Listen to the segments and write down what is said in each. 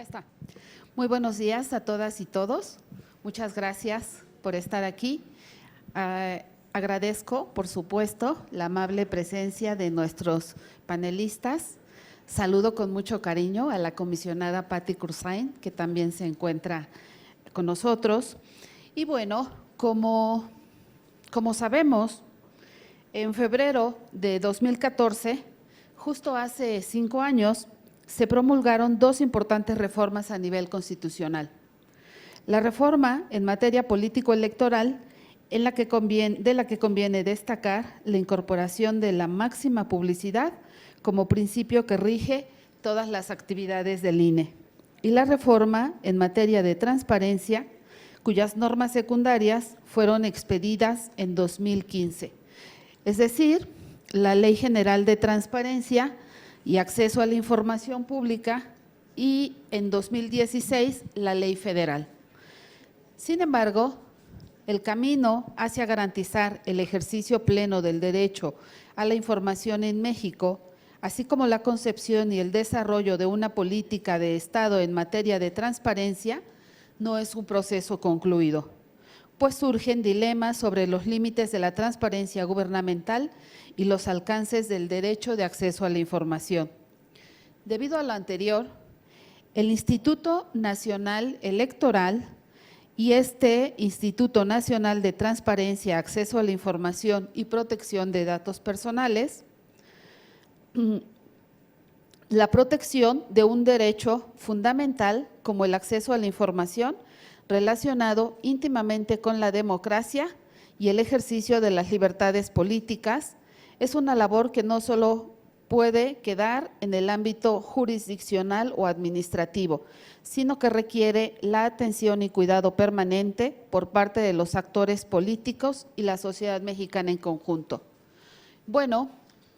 Ya está. Muy buenos días a todas y todos. Muchas gracias por estar aquí. Agradezco, por supuesto, la amable presencia de nuestros panelistas. Saludo con mucho cariño a la comisionada Patti Cruzайн, que también se encuentra con nosotros. Y bueno, como sabemos, en febrero de 2014, justo hace 5 años, se promulgaron dos importantes reformas a nivel constitucional. La reforma en materia político-electoral, de la que conviene destacar la incorporación de la máxima publicidad como principio que rige todas las actividades del INE, y la reforma en materia de transparencia, cuyas normas secundarias fueron expedidas en 2015. Es decir, la Ley General de Transparencia y Acceso a la Información Pública y en 2016 la Ley Federal. Sin embargo, el camino hacia garantizar el ejercicio pleno del derecho a la información en México, así como la concepción y el desarrollo de una política de Estado en materia de transparencia, no es un proceso concluido, pues surgen dilemas sobre los límites de la transparencia gubernamental y los alcances del derecho de acceso a la información. Debido a lo anterior, el Instituto Nacional Electoral y este Instituto Nacional de Transparencia, Acceso a la Información y Protección de Datos Personales, la protección de un derecho fundamental como el acceso a la información relacionado íntimamente con la democracia y el ejercicio de las libertades políticas, es una labor que no solo puede quedar en el ámbito jurisdiccional o administrativo, sino que requiere la atención y cuidado permanente por parte de los actores políticos y la sociedad mexicana en conjunto. Bueno,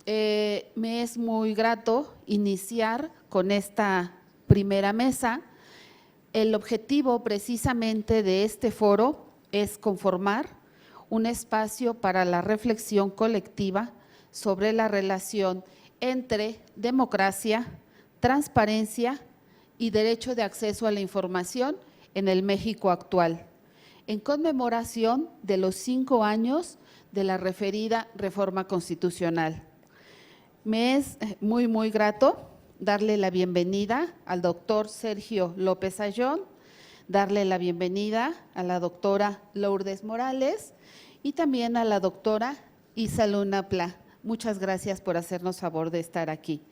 me es muy grato iniciar con esta primera mesa. El objetivo precisamente de este foro es conformar un espacio para la reflexión colectiva sobre la relación entre democracia, transparencia y derecho de acceso a la información en el México actual, en conmemoración de los 5 años de la referida reforma constitucional. Me es muy grato darle la bienvenida al doctor Sergio López Ayllón, darle la bienvenida a la doctora Lourdes Morales y también a la doctora Isa Luna Pla. Muchas gracias por hacernos favor de estar aquí.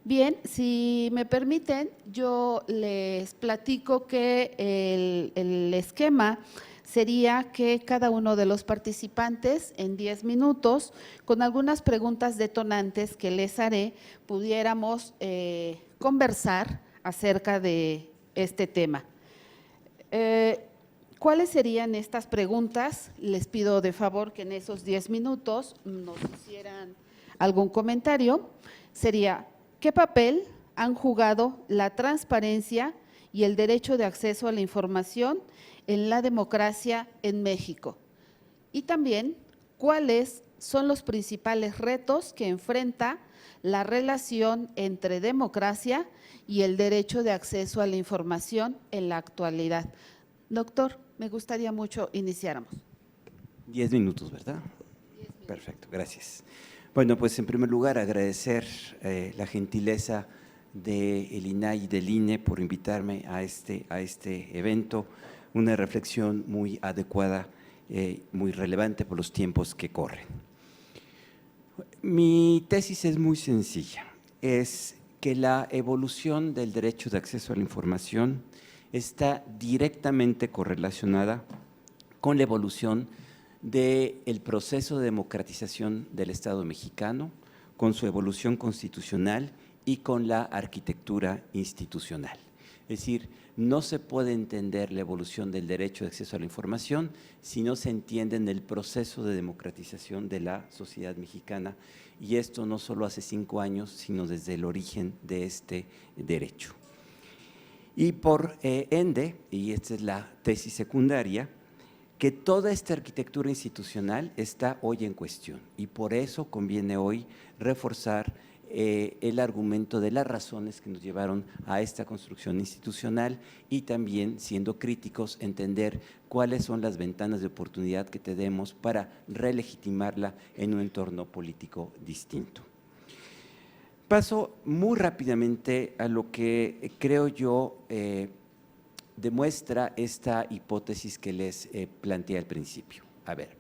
Bien, si me permiten, yo les platico que el esquema sería que cada uno de los participantes en 10 minutos, con algunas preguntas detonantes que les haré, pudiéramos conversar acerca de este tema. ¿Cuáles serían estas preguntas? Les pido de favor que en esos 10 minutos nos hicieran algún comentario. Sería, ¿qué papel han jugado la transparencia y el derecho de acceso a la información en la democracia en México? Y también, ¿cuáles son los principales retos que enfrenta la relación entre democracia y el derecho de acceso a la información en la actualidad? Doctor, me gustaría mucho iniciáramos. 10 minutos, ¿verdad? 10 minutos. Perfecto, gracias. Bueno, pues en primer lugar agradecer la gentileza del INAI y del INE por invitarme a este evento, una reflexión muy adecuada, muy relevante por los tiempos que corren. Mi tesis es muy sencilla, es que la evolución del derecho de acceso a la información está directamente correlacionada con la evolución del proceso de democratización del Estado mexicano, con su evolución constitucional y con la arquitectura institucional. Es decir, no se puede entender la evolución del derecho de acceso a la información si no se entiende en el proceso de democratización de la sociedad mexicana, y esto no solo hace 5 años, sino desde el origen de este derecho. Y por ende, y esta es la tesis secundaria, que toda esta arquitectura institucional está hoy en cuestión, y por eso conviene hoy reforzar el argumento de las razones que nos llevaron a esta construcción institucional y también, siendo críticos, entender cuáles son las ventanas de oportunidad que tenemos para relegitimarla en un entorno político distinto. Paso muy rápidamente a lo que creo yo demuestra esta hipótesis que les planteé al principio. A ver,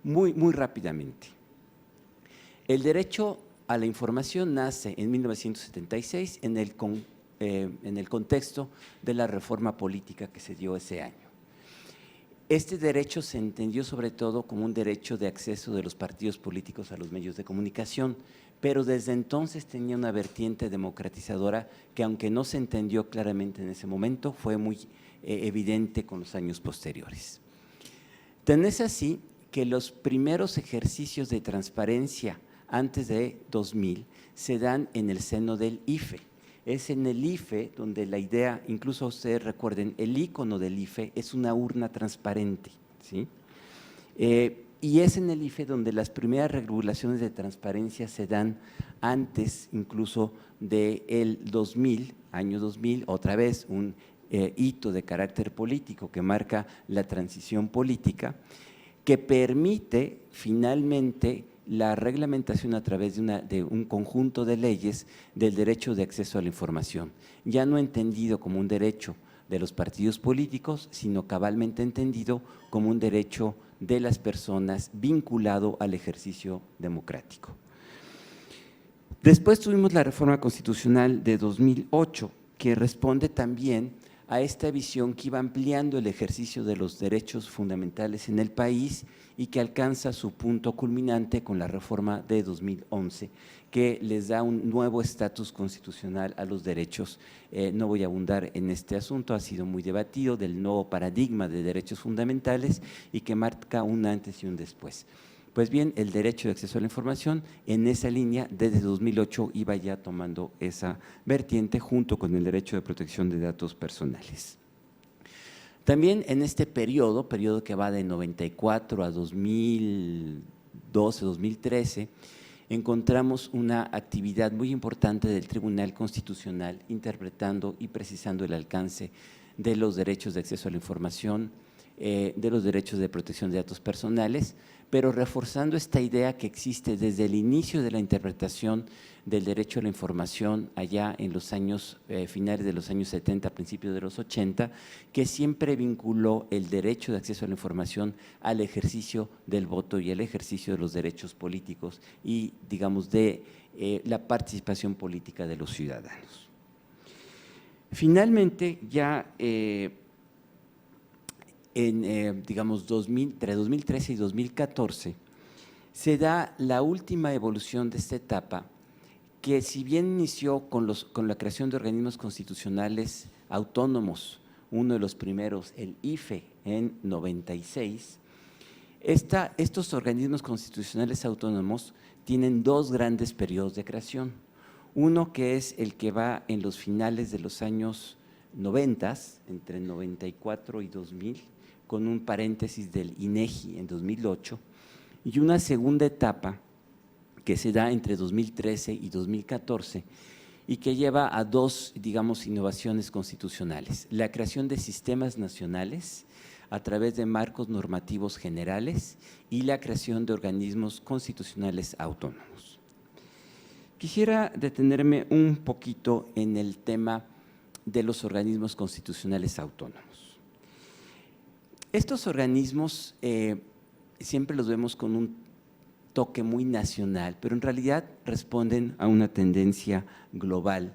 muy rápidamente. El derecho a la información nace en 1976 en el contexto de la reforma política que se dio ese año. Este derecho se entendió sobre todo como un derecho de acceso de los partidos políticos a los medios de comunicación, pero desde entonces tenía una vertiente democratizadora que, aunque no se entendió claramente en ese momento, fue muy evidente con los años posteriores. Tan es así que los primeros ejercicios de transparencia antes de 2000 se dan en el seno del IFE. Es en el IFE donde la idea, incluso ustedes recuerden, el icono del IFE es una urna transparente, ¿sí? Y es en el IFE donde las primeras regulaciones de transparencia se dan antes incluso del 2000, año 2000, otra vez un hito de carácter político que marca la transición política, que permite finalmente la reglamentación a través de un conjunto de leyes del derecho de acceso a la información, ya no entendido como un derecho de los partidos políticos, sino cabalmente entendido como un derecho de las personas vinculado al ejercicio democrático. Después tuvimos la reforma constitucional de 2008, que responde también a esta visión que iba ampliando el ejercicio de los derechos fundamentales en el país y que alcanza su punto culminante con la reforma de 2011, que les da un nuevo estatus constitucional a los derechos. No voy a abundar en este asunto, ha sido muy debatido, del nuevo paradigma de derechos fundamentales y que marca un antes y un después. Pues bien, el derecho de acceso a la información en esa línea desde 2008 iba ya tomando esa vertiente junto con el derecho de protección de datos personales. También en este periodo que va de 94 a 2012, 2013, encontramos una actividad muy importante del Tribunal Constitucional interpretando y precisando el alcance de los derechos de acceso a la información, de los derechos de protección de datos personales, pero reforzando esta idea que existe desde el inicio de la interpretación del derecho a la información allá en los años, finales de los años 70, principios de los 80, que siempre vinculó el derecho de acceso a la información al ejercicio del voto y al ejercicio de los derechos políticos y, digamos, de la participación política de los ciudadanos. Finalmente, ya digamos, entre 2013 y 2014, se da la última evolución de esta etapa que, si bien inició con la creación de organismos constitucionales autónomos, uno de los primeros, el IFE, en 96, estos organismos constitucionales autónomos tienen dos grandes periodos de creación. Uno que es el que va en los finales de los años 90, entre 94 y 2000, con un paréntesis del INEGI en 2008, y una segunda etapa que se da entre 2013 y 2014 y que lleva a dos, digamos, innovaciones constitucionales: la creación de sistemas nacionales a través de marcos normativos generales y la creación de organismos constitucionales autónomos. Quisiera detenerme un poquito en el tema de los organismos constitucionales autónomos. Estos organismos siempre los vemos con un toque muy nacional, pero en realidad responden a una tendencia global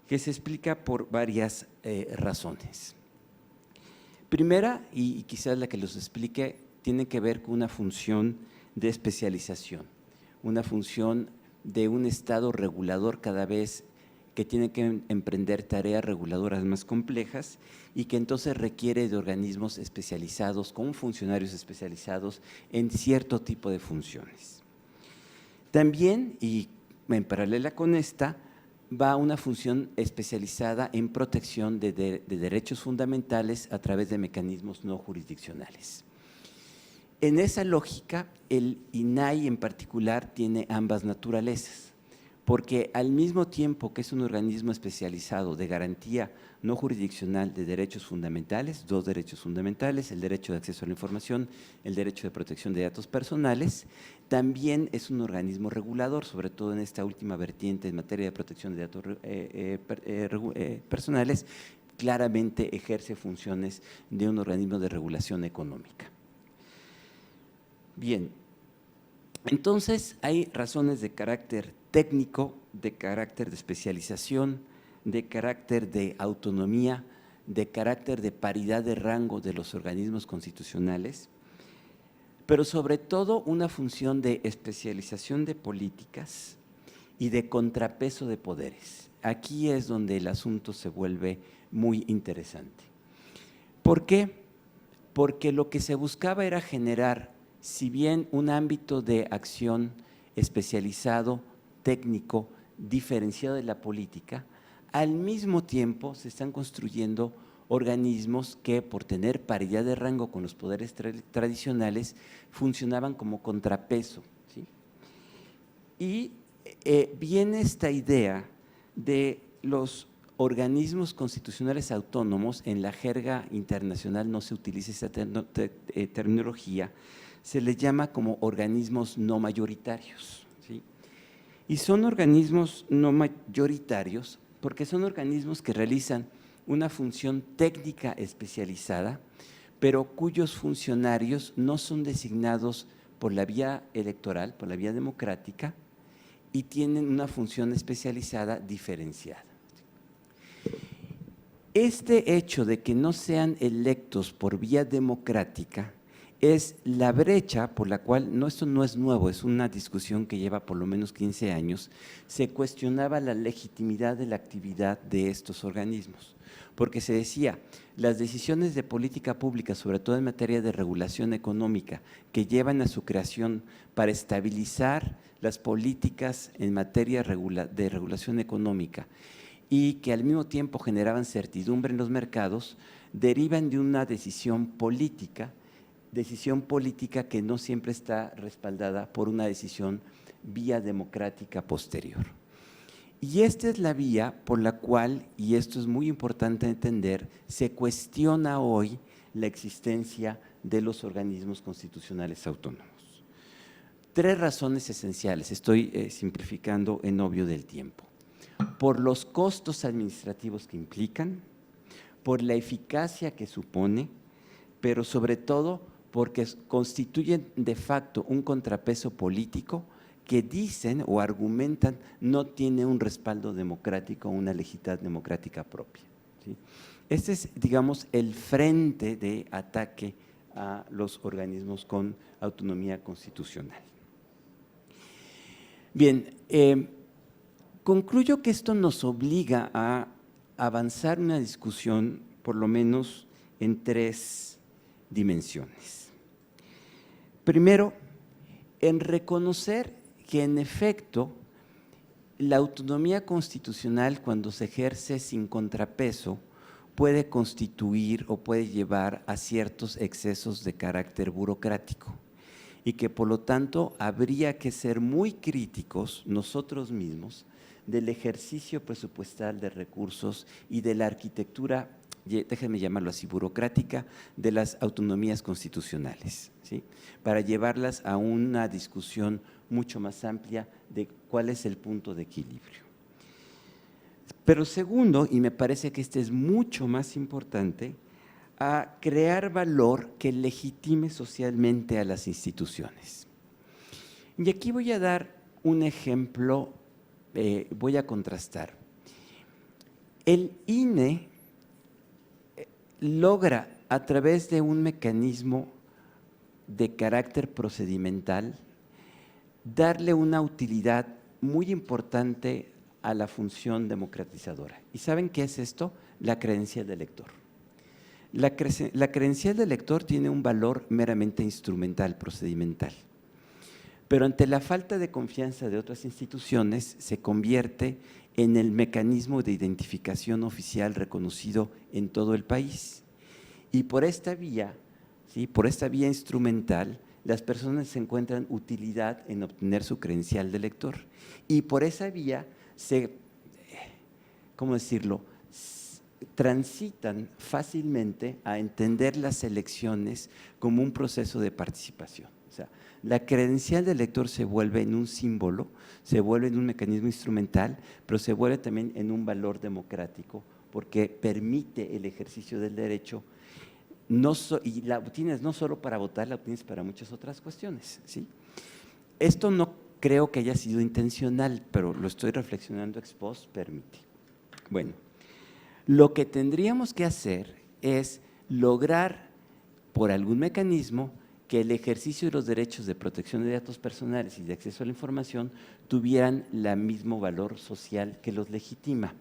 que se explica por varias razones. Primera, y quizás la que los explique, tiene que ver con una función de especialización, una función de un Estado regulador cada vez que tiene que emprender tareas reguladoras más complejas y que entonces requiere de organismos especializados, con funcionarios especializados en cierto tipo de funciones. También, y en paralela con esta, va una función especializada en protección de derechos fundamentales a través de mecanismos no jurisdiccionales. En esa lógica, el INAI en particular tiene ambas naturalezas. porque al mismo tiempo que es un organismo especializado de garantía no jurisdiccional de derechos fundamentales, dos derechos fundamentales, el derecho de acceso a la información, el derecho de protección de datos personales, también es un organismo regulador, sobre todo en esta última vertiente en materia de protección de datos personales, claramente ejerce funciones de un organismo de regulación económica. Bien, entonces hay razones de carácter técnico, de carácter de especialización, de carácter de autonomía, de carácter de paridad de rango de los organismos constitucionales, pero sobre todo una función de especialización de políticas y de contrapeso de poderes. Aquí es donde el asunto se vuelve muy interesante. ¿Por qué? Porque lo que se buscaba era generar, si bien un ámbito de acción especializado, técnico, diferenciado de la política, al mismo tiempo se están construyendo organismos que, por tener paridad de rango con los poderes tradicionales, funcionaban como contrapeso, ¿sí? Y viene esta idea de los organismos constitucionales autónomos. En la jerga internacional no se utiliza esa terminología, se les llama como organismos no mayoritarios, ¿sí? Y son organismos no mayoritarios porque son organismos que realizan una función técnica especializada, pero cuyos funcionarios no son designados por la vía electoral, por la vía democrática, y tienen una función especializada diferenciada. Este hecho de que no sean electos por vía democrática es la brecha por la cual, esto no es nuevo, es una discusión que lleva por lo menos 15 años, se cuestionaba la legitimidad de la actividad de estos organismos, porque se decía, las decisiones de política pública, sobre todo en materia de regulación económica, que llevan a su creación para estabilizar las políticas en materia de regulación económica y que al mismo tiempo generaban certidumbre en los mercados, derivan de una decisión política que no siempre está respaldada por una decisión vía democrática posterior. Y esta es la vía por la cual, y esto es muy importante entender, se cuestiona hoy la existencia de los organismos constitucionales autónomos. Tres razones esenciales, estoy simplificando en obvio del tiempo. Por los costos administrativos que implican, por la eficacia que supone, pero sobre todo porque constituyen de facto un contrapeso político que dicen o argumentan no tiene un respaldo democrático, una legitimidad democrática propia, ¿sí? Este es, digamos, el frente de ataque a los organismos con autonomía constitucional. Bien, concluyo que esto nos obliga a avanzar una discusión, por lo menos en tres dimensiones. Primero, en reconocer que en efecto la autonomía constitucional, cuando se ejerce sin contrapeso, puede constituir o puede llevar a ciertos excesos de carácter burocrático y que por lo tanto habría que ser muy críticos nosotros mismos del ejercicio presupuestal de recursos y de la arquitectura, déjenme llamarlo así, burocrática, de las autonomías constitucionales, ¿sí? Para llevarlas a una discusión mucho más amplia de cuál es el punto de equilibrio. Pero segundo, y me parece que este es mucho más importante, a crear valor que legitime socialmente a las instituciones. Y aquí voy a dar un ejemplo, voy a contrastar. El INE logra, a través de un mecanismo de carácter procedimental, darle una utilidad muy importante a la función democratizadora. ¿Y saben qué es esto? La credencial de elector. La credencial de elector tiene un valor meramente instrumental, procedimental, pero ante la falta de confianza de otras instituciones se convierte en el mecanismo de identificación oficial reconocido en todo el país. Y por esta vía, ¿sí?, por esta vía instrumental, las personas encuentran utilidad en obtener su credencial de lector y por esa vía se, ¿cómo decirlo?, transitan fácilmente a entender las elecciones como un proceso de participación. O sea, la credencial del lector se vuelve en un símbolo, se vuelve en un mecanismo instrumental, pero se vuelve también en un valor democrático porque permite el ejercicio del derecho y la obtienes no solo para votar, la obtienes para muchas otras cuestiones, ¿sí? Esto no creo que haya sido intencional, pero lo estoy reflexionando ex post, permite. Bueno, lo que tendríamos que hacer es lograr por algún mecanismo que el ejercicio de los derechos de protección de datos personales y de acceso a la información tuvieran el mismo valor social que los legitima.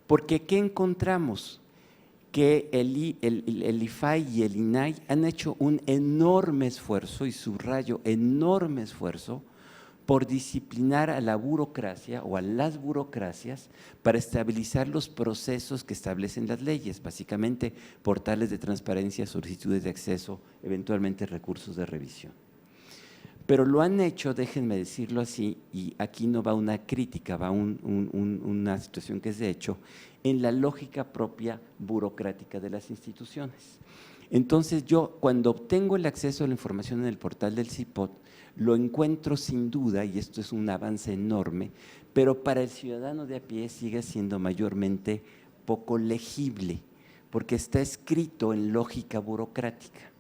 Porque ¿qué encontramos? Que el IFAI y el INAI han hecho un enorme esfuerzo, y subrayo, enorme esfuerzo, por disciplinar a la burocracia o a las burocracias para estabilizar los procesos que establecen las leyes, básicamente portales de transparencia, solicitudes de acceso, eventualmente recursos de revisión. Pero lo han hecho, déjenme decirlo así, y aquí no va una crítica, va una situación que es de hecho, en la lógica propia burocrática de las instituciones. Entonces yo cuando obtengo el acceso a la información en el portal del CIPOT, lo encuentro sin duda, y esto es un avance enorme, pero para el ciudadano de a pie sigue siendo mayormente poco legible, porque está escrito en lógica burocrática.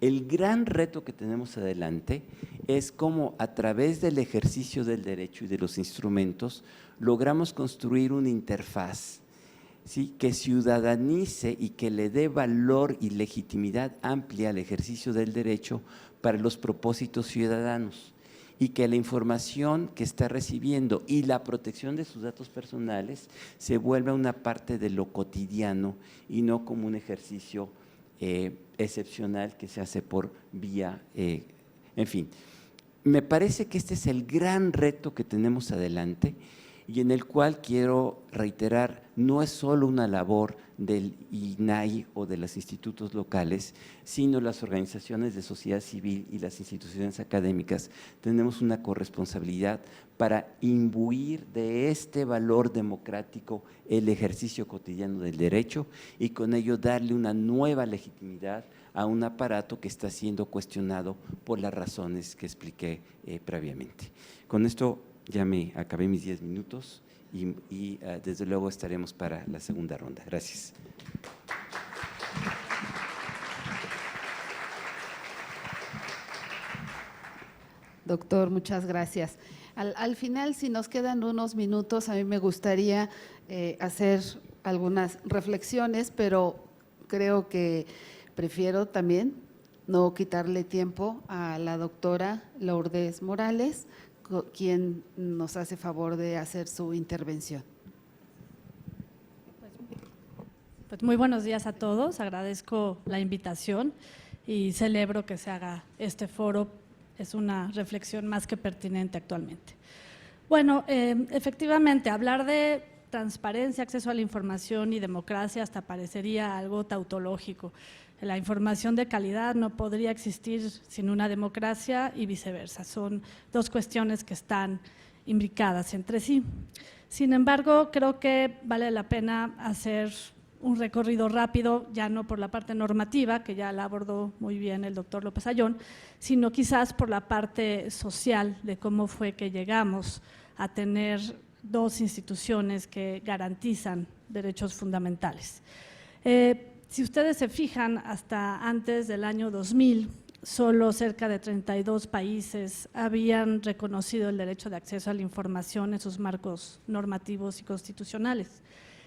El gran reto que tenemos adelante es cómo a través del ejercicio del derecho y de los instrumentos logramos construir una interfaz, ¿sí?, que ciudadanice y que le dé valor y legitimidad amplia al ejercicio del derecho para los propósitos ciudadanos y que la información que está recibiendo y la protección de sus datos personales se vuelva una parte de lo cotidiano y no como un ejercicio excepcional que se hace por vía, en fin. Me parece que este es el gran reto que tenemos adelante y en el cual quiero reiterar, no es solo una labor del INAI o de los institutos locales, sino las organizaciones de sociedad civil y las instituciones académicas tenemos una corresponsabilidad para imbuir de este valor democrático el ejercicio cotidiano del derecho y con ello darle una nueva legitimidad a un aparato que está siendo cuestionado por las razones que expliqué previamente. Con esto ya me acabé mis 10 minutos y desde luego estaremos para la segunda ronda. Gracias. Doctor, muchas gracias. Al final, si nos quedan unos minutos, a mí me gustaría hacer algunas reflexiones, pero creo que prefiero también no quitarle tiempo a la doctora Lourdes Morales, quien nos hace favor de hacer su intervención. Pues muy buenos días a todos, agradezco la invitación y celebro que se haga este foro, es una reflexión más que pertinente actualmente. Bueno, efectivamente, hablar de transparencia, acceso a la información y democracia hasta parecería algo tautológico. La información de calidad no podría existir sin una democracia y viceversa. Son dos cuestiones que están imbricadas entre sí. Sin embargo, creo que vale la pena hacer un recorrido rápido, ya no por la parte normativa, que ya la abordó muy bien el doctor López Ayllón, sino quizás por la parte social de cómo fue que llegamos a tener dos instituciones que garantizan derechos fundamentales. Si ustedes se fijan, hasta antes del año 2000, solo cerca de 32 países habían reconocido el derecho de acceso a la información en sus marcos normativos y constitucionales.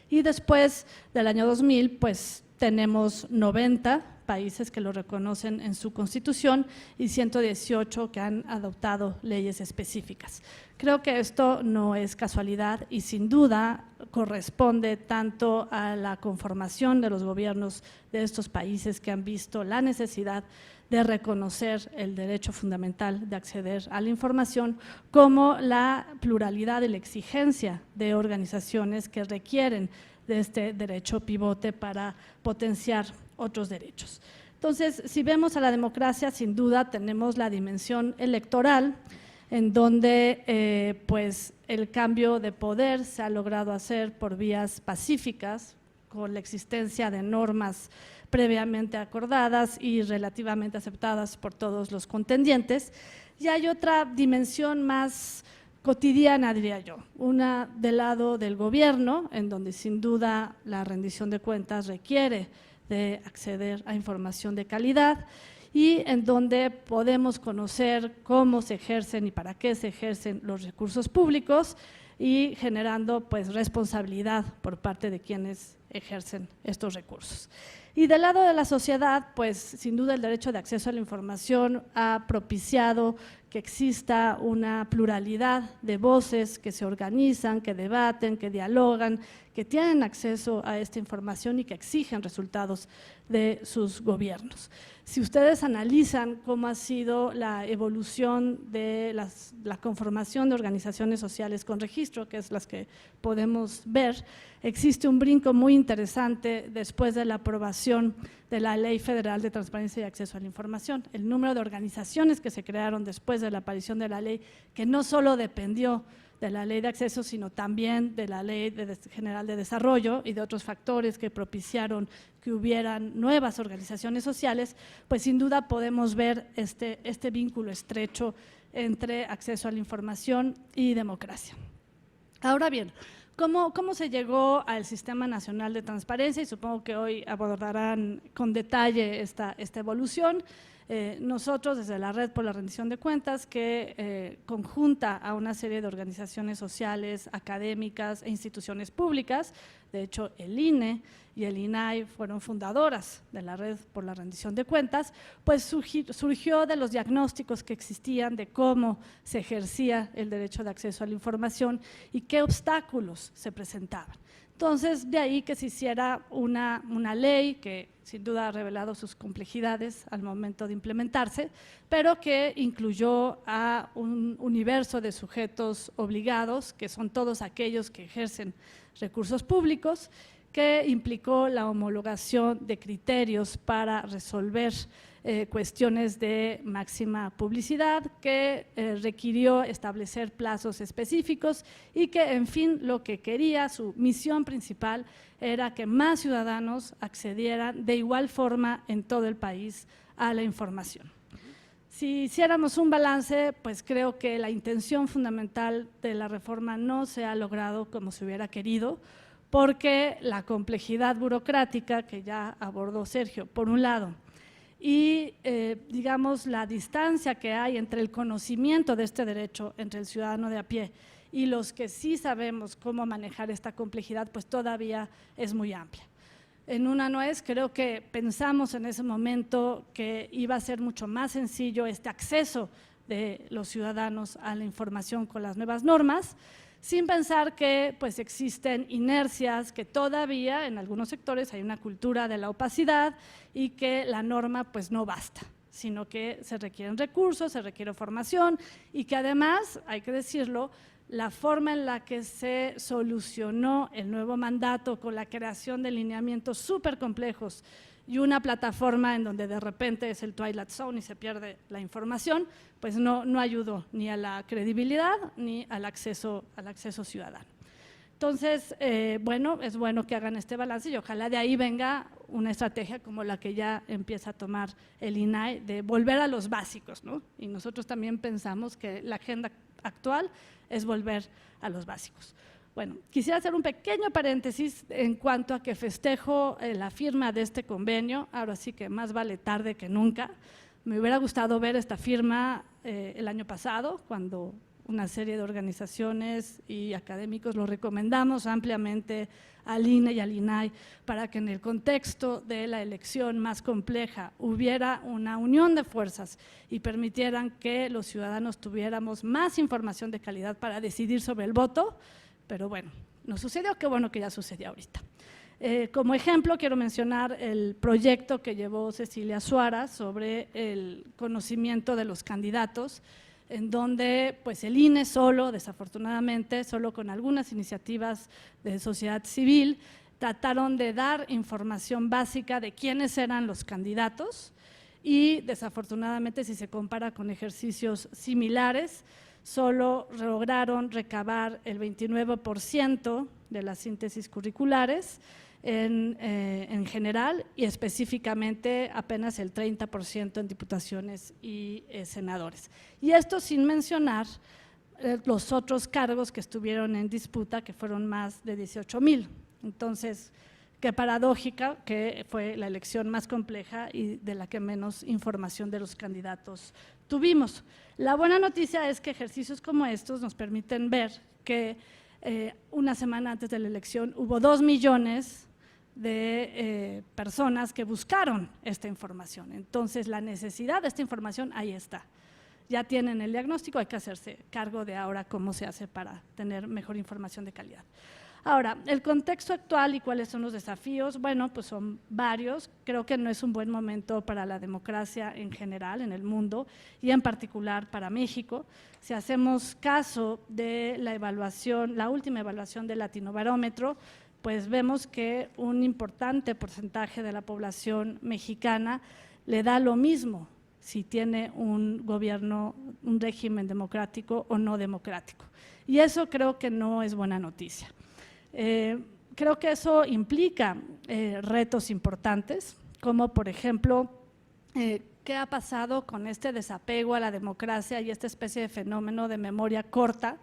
Y después del año 2000, pues tenemos 90 países que lo reconocen en su constitución y 118 que han adoptado leyes específicas. Creo que esto no es casualidad y sin duda corresponde tanto a la conformación de los gobiernos de estos países que han visto la necesidad de reconocer el derecho fundamental de acceder a la información, como la pluralidad y la exigencia de organizaciones que requieren de este derecho pivote para potenciar otros derechos. Entonces, si vemos a la democracia, sin duda tenemos la dimensión electoral, en donde pues el cambio de poder se ha logrado hacer por vías pacíficas, con la existencia de normas previamente acordadas y relativamente aceptadas por todos los contendientes. Y hay otra dimensión más cotidiana, diría yo, una del lado del gobierno, en donde sin duda la rendición de cuentas requiere de acceder a información de calidad y en donde podemos conocer cómo se ejercen y para qué se ejercen los recursos públicos y generando pues responsabilidad por parte de quienes ejercen estos recursos. Y del lado de la sociedad, pues sin duda el derecho de acceso a la información ha propiciado que exista una pluralidad de voces que se organizan, que debaten, que dialogan, que tienen acceso a esta información y que exigen resultados de sus gobiernos. Si ustedes analizan cómo ha sido la evolución de la conformación de organizaciones sociales con registro, que es las que podemos ver, existe un brinco muy interesante después de la aprobación de la Ley Federal de Transparencia y Acceso a la Información. El número de organizaciones que se crearon después de la aparición de la ley, que no solo dependió de la Ley de Acceso, sino también de la Ley General de Desarrollo y de otros factores que propiciaron que hubieran nuevas organizaciones sociales, pues sin duda podemos ver este vínculo estrecho entre acceso a la información y democracia. Ahora bien, ¿cómo se llegó al Sistema Nacional de Transparencia? Y supongo que hoy abordarán con detalle esta evolución. Nosotros, desde la Red por la Rendición de Cuentas, que conjunta a una serie de organizaciones sociales, académicas e instituciones públicas, de hecho el INE y el INAI fueron fundadoras de la Red por la Rendición de Cuentas, pues surgió de los diagnósticos que existían de cómo se ejercía el derecho de acceso a la información y qué obstáculos se presentaban. Entonces, de ahí que se hiciera una ley que sin duda ha revelado sus complejidades al momento de implementarse, pero que incluyó a un universo de sujetos obligados, que son todos aquellos que ejercen recursos públicos, que implicó la homologación de criterios para resolver cuestiones de máxima publicidad, que requirió establecer plazos específicos y que, en fin, lo que quería, su misión principal, era que más ciudadanos accedieran de igual forma en todo el país a la información. Si hiciéramos un balance, pues creo que la intención fundamental de la reforma no se ha logrado como se hubiera querido, porque la complejidad burocrática que ya abordó Sergio, por un lado, y digamos la distancia que hay entre el conocimiento de este derecho entre el ciudadano de a pie y los que sí sabemos cómo manejar esta complejidad, pues todavía es muy amplia. En una nuez, creo que pensamos en ese momento que iba a ser mucho más sencillo este acceso de los ciudadanos a la información con las nuevas normas, sin pensar que pues existen inercias, que todavía en algunos sectores hay una cultura de la opacidad y que la norma pues no basta, sino que se requieren recursos, se requiere formación y que además, hay que decirlo, la forma en la que se solucionó el nuevo mandato con la creación de lineamientos súper complejos y una plataforma en donde de repente es el Twilight Zone y se pierde la información, pues no ayudó ni a la credibilidad ni al acceso ciudadano. Entonces, bueno, es bueno que hagan este balance y ojalá de ahí venga una estrategia como la que ya empieza a tomar el INAI de volver a los básicos, ¿no? Y nosotros también pensamos que la agenda actual es volver a los básicos. Bueno, quisiera hacer un pequeño paréntesis en cuanto a que festejo la firma de este convenio, ahora sí que más vale tarde que nunca. Me hubiera gustado ver esta firma el año pasado, cuando una serie de organizaciones y académicos lo recomendamos ampliamente al INE y al INAI para que en el contexto de la elección más compleja hubiera una unión de fuerzas y permitieran que los ciudadanos tuviéramos más información de calidad para decidir sobre el voto. Pero bueno, no sucedió, qué bueno que ya sucedió ahorita. Como ejemplo, quiero mencionar el proyecto que llevó Cecilia Suárez sobre el conocimiento de los candidatos, en donde pues el INE solo, desafortunadamente, solo con algunas iniciativas de sociedad civil, trataron de dar información básica de quiénes eran los candidatos y desafortunadamente, si se compara con ejercicios similares, solo lograron recabar el 29% de las síntesis curriculares en general y específicamente apenas el 30% en diputaciones y senadores. Y esto sin mencionar los otros cargos que estuvieron en disputa, que fueron más de 18,000. Entonces, qué paradójica que fue la elección más compleja y de la que menos información de los candidatos tuvimos. La buena noticia es que ejercicios como estos nos permiten ver que una semana antes de la elección hubo 2 millones de personas que buscaron esta información. Entonces, la necesidad de esta información ahí está. Ya tienen el diagnóstico, hay que hacerse cargo de ahora cómo se hace para tener mejor información de calidad. Ahora, el contexto actual y cuáles son los desafíos, bueno, pues son varios. Creo que no es un buen momento para la democracia en general en el mundo y en particular para México. Si hacemos caso de la evaluación, la última evaluación del Latinobarómetro, pues vemos que un importante porcentaje de la población mexicana le da lo mismo si tiene un gobierno, un régimen democrático o no democrático. Y eso creo que no es buena noticia. Creo que eso implica retos importantes, como por ejemplo, ¿qué ha pasado con este desapego a la democracia y esta especie de fenómeno de memoria corta,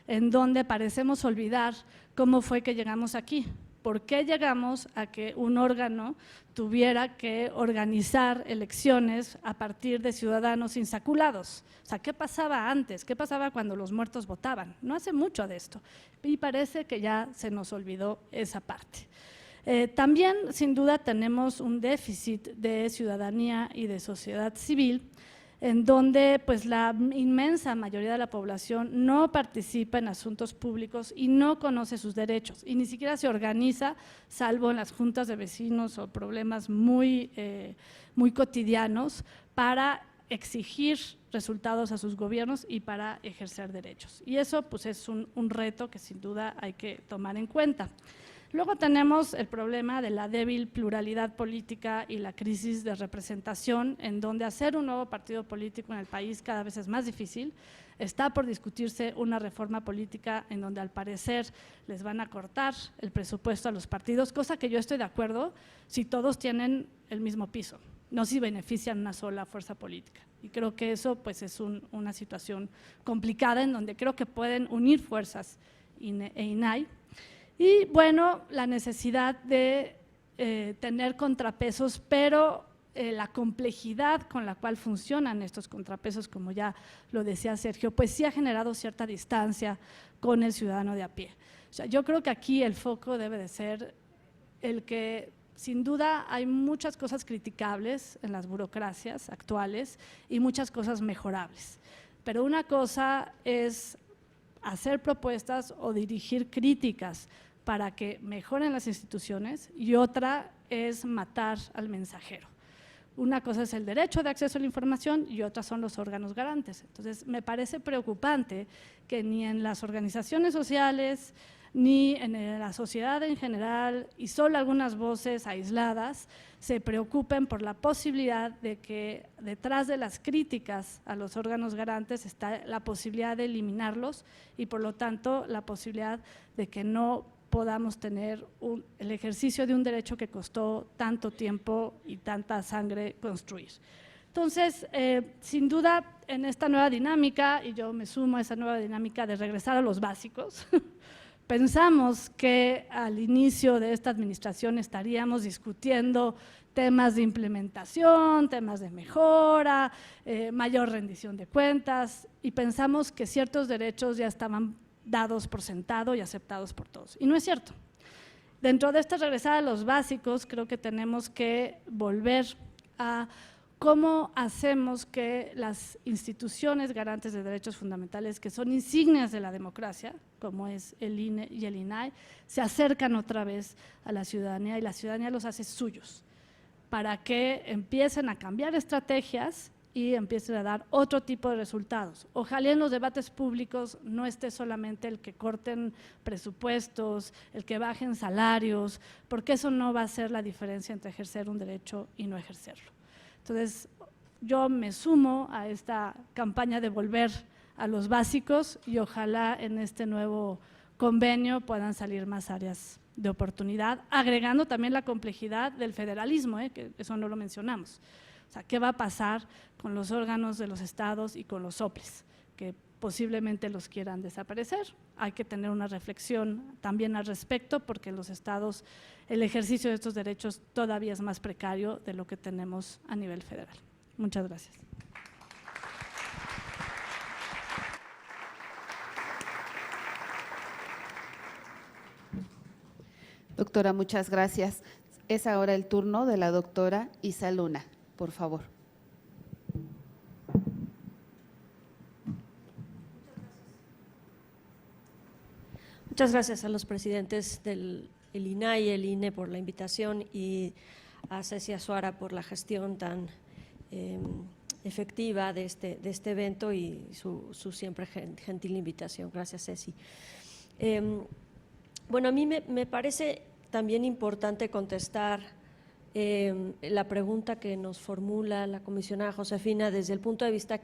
en donde parecemos olvidar cómo fue que llegamos aquí? ¿Por qué llegamos a que un órgano tuviera que organizar elecciones a partir de ciudadanos insaculados? O sea, ¿qué pasaba antes? ¿Qué pasaba cuando los muertos votaban? No hace mucho de esto y parece que ya se nos olvidó esa parte. También, sin duda, tenemos un déficit de ciudadanía y de sociedad civil, en donde pues la inmensa mayoría de la población no participa en asuntos públicos y no conoce sus derechos y ni siquiera se organiza, salvo en las juntas de vecinos o problemas muy cotidianos, para exigir resultados a sus gobiernos y para ejercer derechos. Y eso pues es un reto que sin duda hay que tomar en cuenta. Luego tenemos el problema de la débil pluralidad política y la crisis de representación, en donde hacer un nuevo partido político en el país cada vez es más difícil. Está por discutirse una reforma política en donde al parecer les van a cortar el presupuesto a los partidos, cosa que yo estoy de acuerdo si todos tienen el mismo piso, no si benefician una sola fuerza política. Y creo que eso pues es una situación complicada en donde creo que pueden unir fuerzas INE e INAI. Y bueno, la necesidad de tener contrapesos, pero la complejidad con la cual funcionan estos contrapesos, como ya lo decía Sergio, pues sí ha generado cierta distancia con el ciudadano de a pie. O sea, yo creo que aquí el foco debe de ser el que sin duda hay muchas cosas criticables en las burocracias actuales y muchas cosas mejorables, pero una cosa es hacer propuestas o dirigir críticas para que mejoren las instituciones y otra es matar al mensajero. Una cosa es el derecho de acceso a la información y otra son los órganos garantes. Entonces, me parece preocupante que ni en las organizaciones sociales ni en la sociedad en general y solo algunas voces aisladas se preocupen por la posibilidad de que detrás de las críticas a los órganos garantes está la posibilidad de eliminarlos y por lo tanto la posibilidad de que no podamos tener el ejercicio de un derecho que costó tanto tiempo y tanta sangre construir. Entonces, sin duda, en esta nueva dinámica, y yo me sumo a esa nueva dinámica de regresar a los básicos, pensamos que al inicio de esta administración estaríamos discutiendo temas de implementación, temas de mejora, mayor rendición de cuentas, y pensamos que ciertos derechos ya estaban dados por sentado y aceptados por todos. Y no es cierto. Dentro de esta regresada a los básicos, creo que tenemos que volver a cómo hacemos que las instituciones garantes de derechos fundamentales, que son insignias de la democracia, como es el INE y el INAI, se acercan otra vez a la ciudadanía y la ciudadanía los hace suyos, para que empiecen a cambiar estrategias y empiecen a dar otro tipo de resultados. Ojalá en los debates públicos no esté solamente el que corten presupuestos, el que bajen salarios, porque eso no va a ser la diferencia entre ejercer un derecho y no ejercerlo. Entonces, yo me sumo a esta campaña de volver a los básicos y ojalá en este nuevo convenio puedan salir más áreas de oportunidad, agregando también la complejidad del federalismo, que eso no lo mencionamos. O sea, ¿qué va a pasar con los órganos de los estados y con los soples? Que posiblemente los quieran desaparecer. Hay que tener una reflexión también al respecto, porque en los estados el ejercicio de estos derechos todavía es más precario de lo que tenemos a nivel federal. Muchas gracias. Doctora, muchas gracias. Es ahora el turno de la doctora Isa Luna, por favor. Muchas gracias a los presidentes del INAI y el INE por la invitación y a Ceci Azuara por la gestión tan efectiva de este evento y su siempre gentil invitación. Gracias, Ceci. Bueno, a mí me parece también importante contestar la pregunta que nos formula la comisionada Josefina desde el punto de vista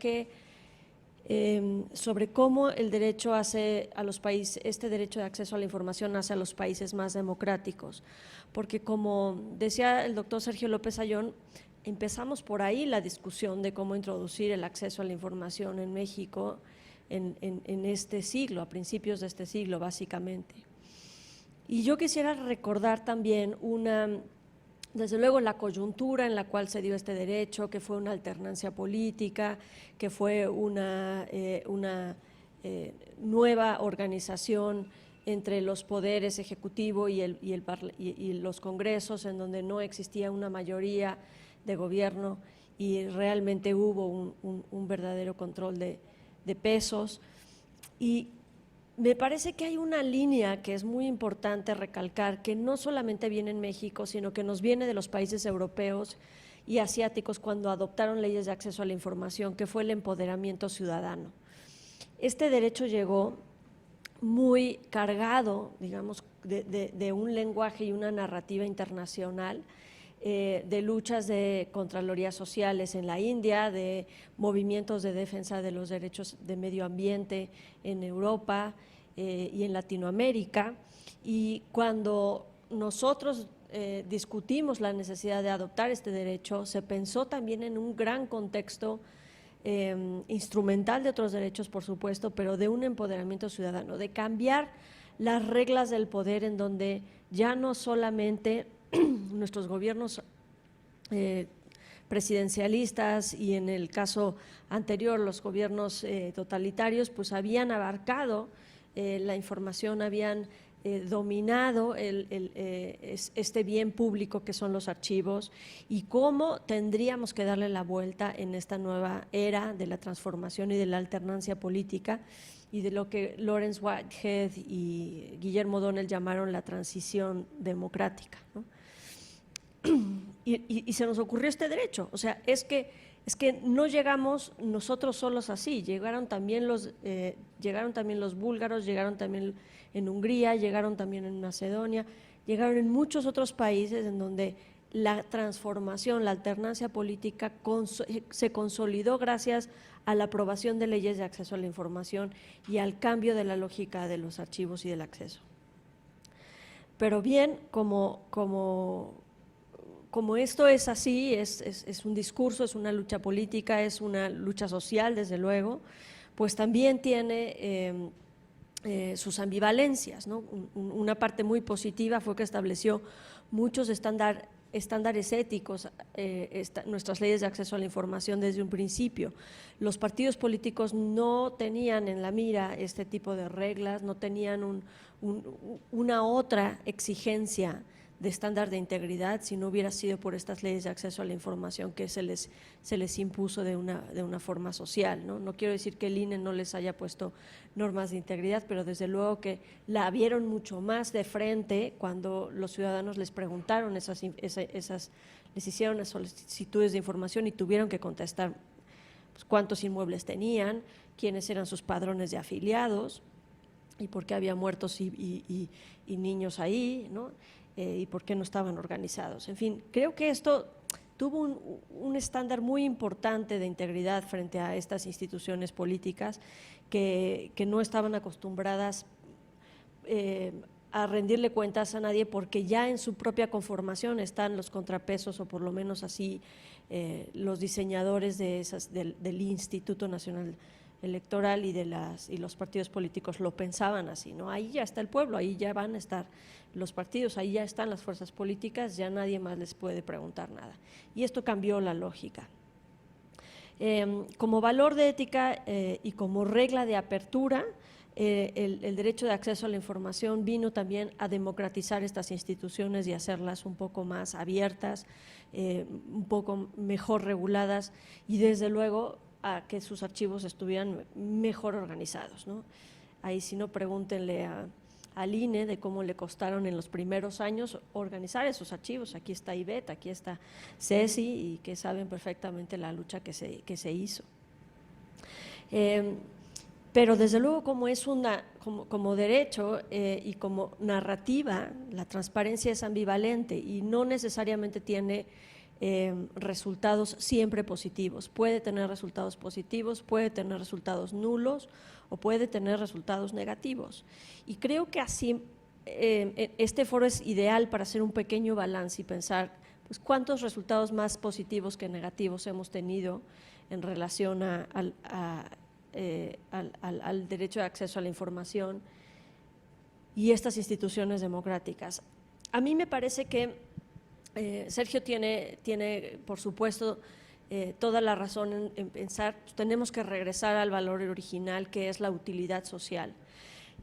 sobre cómo el derecho hace a los países, este derecho de acceso a la información hace a los países más democráticos, porque como decía el doctor Sergio López Ayón, empezamos por ahí la discusión de cómo introducir el acceso a la información en México en este siglo, a principios de este siglo básicamente. Y yo quisiera recordar también desde luego la coyuntura en la cual se dio este derecho, que fue una alternancia política, que fue una nueva organización entre los poderes ejecutivo y los congresos, en donde no existía una mayoría de gobierno y realmente hubo un verdadero control de pesos. Y me parece que hay una línea que es muy importante recalcar, que no solamente viene en México, sino que nos viene de los países europeos y asiáticos cuando adoptaron leyes de acceso a la información, que fue el empoderamiento ciudadano. Este derecho llegó muy cargado, digamos, de un lenguaje y una narrativa internacional, de luchas de contralorías sociales en la India, de movimientos de defensa de los derechos de medio ambiente en Europa y en Latinoamérica. Y cuando nosotros discutimos la necesidad de adoptar este derecho, se pensó también en un gran contexto instrumental de otros derechos, por supuesto, pero de un empoderamiento ciudadano, de cambiar las reglas del poder, en donde ya no solamente nuestros gobiernos presidencialistas y en el caso anterior los gobiernos totalitarios pues habían abarcado la información, habían dominado este bien público que son los archivos, y cómo tendríamos que darle la vuelta en esta nueva era de la transformación y de la alternancia política y de lo que Lawrence Whitehead y Guillermo O'Donnell llamaron la transición democrática, ¿no? Y se nos ocurrió este derecho. O sea, es que no llegamos nosotros solos así, llegaron también los búlgaros, llegaron también en Hungría, llegaron también en Macedonia, llegaron en muchos otros países en donde la transformación, la alternancia política se consolidó gracias a la aprobación de leyes de acceso a la información y al cambio de la lógica de los archivos y del acceso. Pero bien, como esto es así, es un discurso, es una lucha política, es una lucha social, desde luego, pues también tiene sus ambivalencias, ¿no? Una parte muy positiva fue que estableció muchos estándares éticos, nuestras leyes de acceso a la información desde un principio. Los partidos políticos no tenían en la mira este tipo de reglas, no tenían una otra exigencia de estándar de integridad si no hubiera sido por estas leyes de acceso a la información que se les impuso de una forma social, ¿no? No quiero decir que el INE no les haya puesto normas de integridad, pero desde luego que la vieron mucho más de frente cuando los ciudadanos les preguntaron les hicieron las solicitudes de información y tuvieron que contestar pues, cuántos inmuebles tenían, quiénes eran sus padrones de afiliados y por qué había muertos y niños ahí, ¿no? Y por qué no estaban organizados. En fin, creo que esto tuvo un estándar muy importante de integridad frente a estas instituciones políticas que no estaban acostumbradas a rendirle cuentas a nadie, porque ya en su propia conformación están los contrapesos, o por lo menos así los diseñadores del Instituto Nacional Electoral y los partidos políticos lo pensaban así, ¿no? Ahí ya está el pueblo, ahí ya van a estar los partidos, ahí ya están las fuerzas políticas, ya nadie más les puede preguntar nada. Y esto cambió la lógica. Como valor de ética y como regla de apertura, el derecho de acceso a la información vino también a democratizar estas instituciones y hacerlas un poco más abiertas, un poco mejor reguladas y desde luego a que sus archivos estuvieran mejor organizados, ¿no? Ahí si no, pregúntenle al INE de cómo le costaron en los primeros años organizar esos archivos. Aquí está Ivette, aquí está Ceci, y que saben perfectamente la lucha que se hizo. Pero desde luego, como es como derecho y como narrativa, la transparencia es ambivalente y no necesariamente tiene resultados siempre positivos. Puede tener resultados positivos, puede tener resultados nulos o puede tener resultados negativos. Y creo que así este foro es ideal para hacer un pequeño balance y pensar, pues, cuántos resultados más positivos que negativos hemos tenido en relación al derecho de acceso a la información y estas instituciones democráticas. A mí me parece que Sergio tiene, por supuesto, toda la razón en pensar, pues, tenemos que regresar al valor original, que es la utilidad social.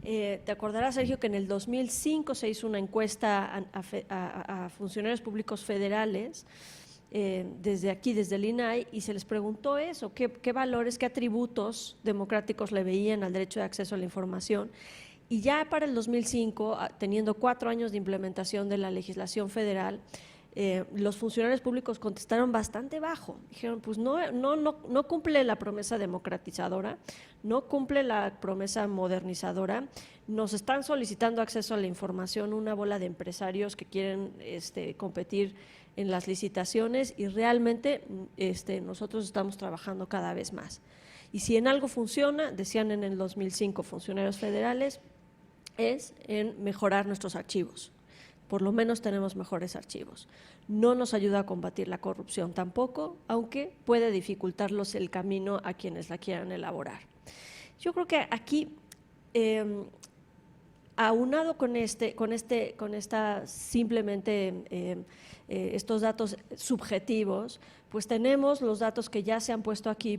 Te acordarás, Sergio, que en el 2005 se hizo una encuesta a funcionarios públicos federales desde aquí, desde el INAI, y se les preguntó eso, qué valores, qué atributos democráticos le veían al derecho de acceso a la información. Y ya para el 2005, teniendo 4 años de implementación de la legislación federal, los funcionarios públicos contestaron bastante bajo. Dijeron, pues no cumple la promesa democratizadora, no cumple la promesa modernizadora, nos están solicitando acceso a la información una bola de empresarios que quieren competir en las licitaciones y realmente nosotros estamos trabajando cada vez más. Y si en algo funciona, decían en el 2005 funcionarios federales, es en mejorar nuestros archivos. Por lo menos tenemos mejores archivos. No nos ayuda a combatir la corrupción tampoco, aunque puede dificultarlos el camino a quienes la quieran elaborar. Yo creo que aquí, aunado con esta simplemente estos datos subjetivos, pues tenemos los datos que ya se han puesto aquí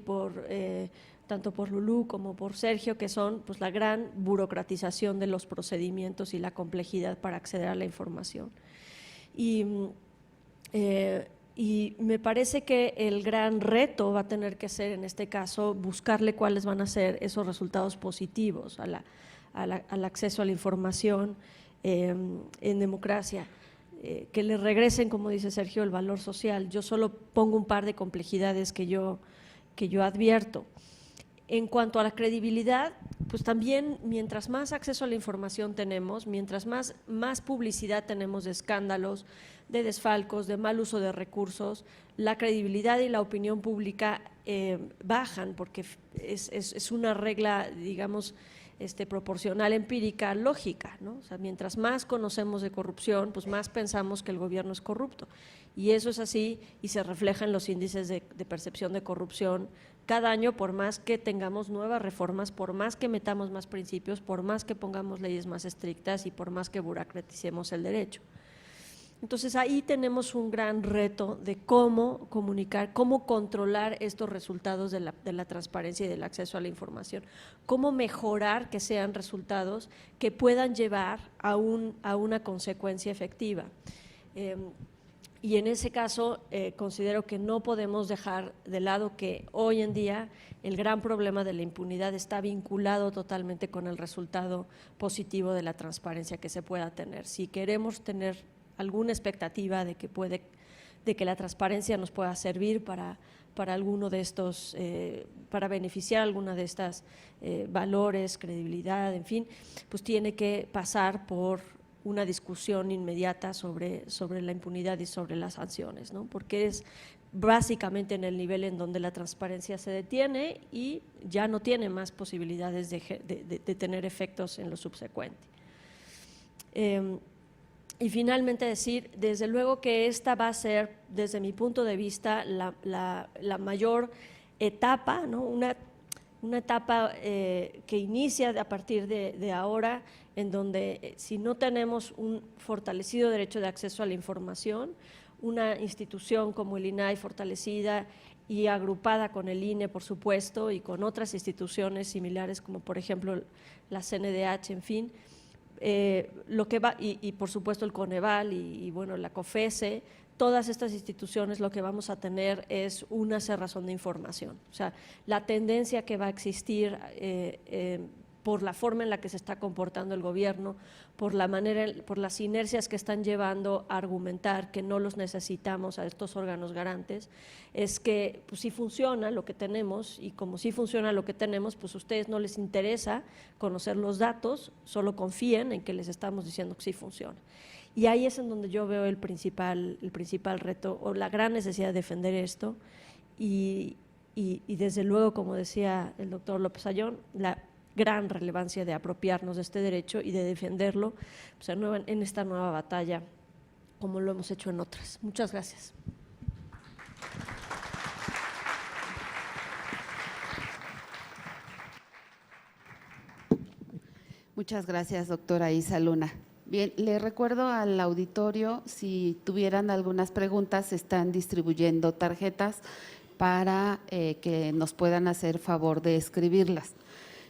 tanto por Lulú como por Sergio, que son, pues, la gran burocratización de los procedimientos y la complejidad para acceder a la información. Y me parece que el gran reto va a tener que ser, en este caso, buscarle cuáles van a ser esos resultados positivos al acceso a la información en democracia. Que le regresen, como dice Sergio, el valor social. Yo solo pongo un par de complejidades que yo advierto. En cuanto a la credibilidad, pues también mientras más acceso a la información tenemos, mientras más publicidad tenemos de escándalos, de desfalcos, de mal uso de recursos, la credibilidad y la opinión pública bajan, porque es una regla, digamos, proporcional, empírica, lógica, ¿no? O sea, mientras más conocemos de corrupción, pues más pensamos que el gobierno es corrupto. Y eso es así y se refleja en los índices de percepción de corrupción cada año, por más que tengamos nuevas reformas, por más que metamos más principios, por más que pongamos leyes más estrictas y por más que burocraticemos el derecho. Entonces ahí tenemos un gran reto de cómo comunicar, cómo controlar estos resultados de la transparencia y del acceso a la información, cómo mejorar que sean resultados que puedan llevar a una consecuencia efectiva. Y en ese caso considero que no podemos dejar de lado que hoy en día el gran problema de la impunidad está vinculado totalmente con el resultado positivo de la transparencia que se pueda tener. Si queremos tener alguna expectativa de que puede que la transparencia nos pueda servir para alguno de estos, para beneficiar alguna de estas valores, credibilidad, en fin, pues tiene que pasar por una discusión inmediata sobre la impunidad y sobre las sanciones, ¿no? Porque es básicamente en el nivel en donde la transparencia se detiene y ya no tiene más posibilidades de tener efectos en lo subsecuente. Y finalmente decir, desde luego que esta va a ser, desde mi punto de vista, la mayor etapa, ¿no? Una etapa que inicia a partir de ahora, en donde si no tenemos un fortalecido derecho de acceso a la información, una institución como el INAI fortalecida y agrupada con el INE, por supuesto, y con otras instituciones similares como por ejemplo la CNDH, en fin, lo que va, y por supuesto el Coneval y bueno, la COFESE, todas estas instituciones lo que vamos a tener es una cerrazón de información. O sea, la tendencia que va a existir por la forma en la que se está comportando el gobierno, por las inercias que están llevando a argumentar que no los necesitamos a estos órganos garantes, es que pues, sí funciona lo que tenemos, y como sí funciona lo que tenemos, pues a ustedes no les interesa conocer los datos, solo confíen en que les estamos diciendo que sí funciona. Y ahí es en donde yo veo el principal reto o la gran necesidad de defender esto y desde luego, como decía el doctor López Ayllón, la gran relevancia de apropiarnos de este derecho y de defenderlo pues, en esta nueva batalla, como lo hemos hecho en otras. Muchas gracias. Muchas gracias, doctora Isa Luna. Bien, le recuerdo al auditorio, si tuvieran algunas preguntas, se están distribuyendo tarjetas para que nos puedan hacer favor de escribirlas.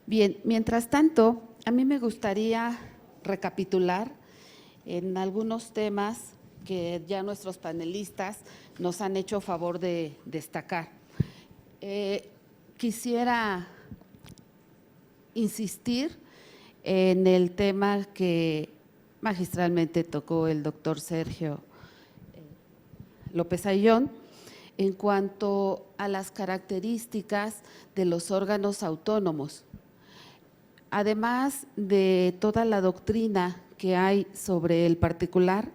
Bien, mientras tanto, a mí me gustaría recapitular en algunos temas que ya nuestros panelistas nos han hecho favor de destacar. Quisiera insistir en el tema que magistralmente tocó el doctor Sergio López Ayllón en cuanto a las características de los órganos autónomos. Además de toda la doctrina que hay sobre el particular,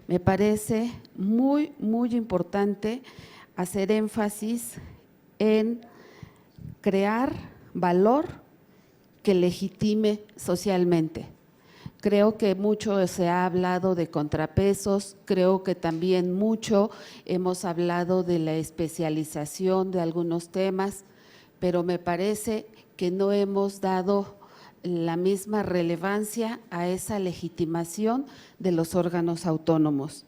me parece muy importante hacer énfasis en crear valor que legitime socialmente. Creo que mucho se ha hablado de contrapesos, creo que también mucho hemos hablado de la especialización de algunos temas, pero me parece que no hemos dado la misma relevancia a esa legitimación de los órganos autónomos.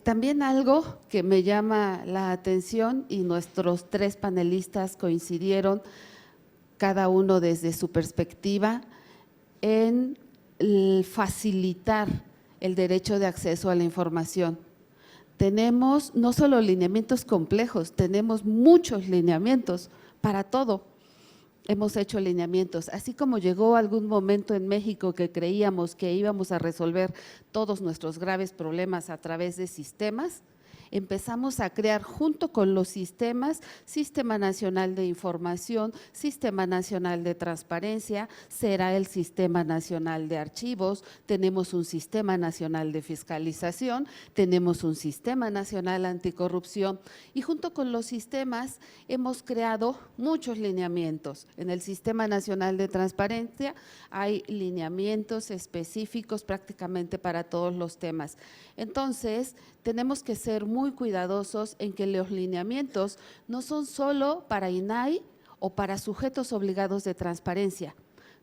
También algo que me llama la atención y nuestros tres panelistas coincidieron, cada uno desde su perspectiva, en facilitar el derecho de acceso a la información. Tenemos no solo lineamientos complejos, tenemos muchos lineamientos para todo. Hemos hecho lineamientos, así como llegó algún momento en México que creíamos que íbamos a resolver todos nuestros graves problemas a través de sistemas, empezamos a crear junto con los sistemas, Sistema Nacional de Información, Sistema Nacional de Transparencia, será el Sistema Nacional de Archivos, tenemos un Sistema Nacional de Fiscalización, tenemos un Sistema Nacional Anticorrupción y junto con los sistemas hemos creado muchos lineamientos. En el Sistema Nacional de Transparencia hay lineamientos específicos prácticamente para todos los temas. Entonces, tenemos que ser muy cuidadosos en que los lineamientos no son solo para INAI o para sujetos obligados de transparencia.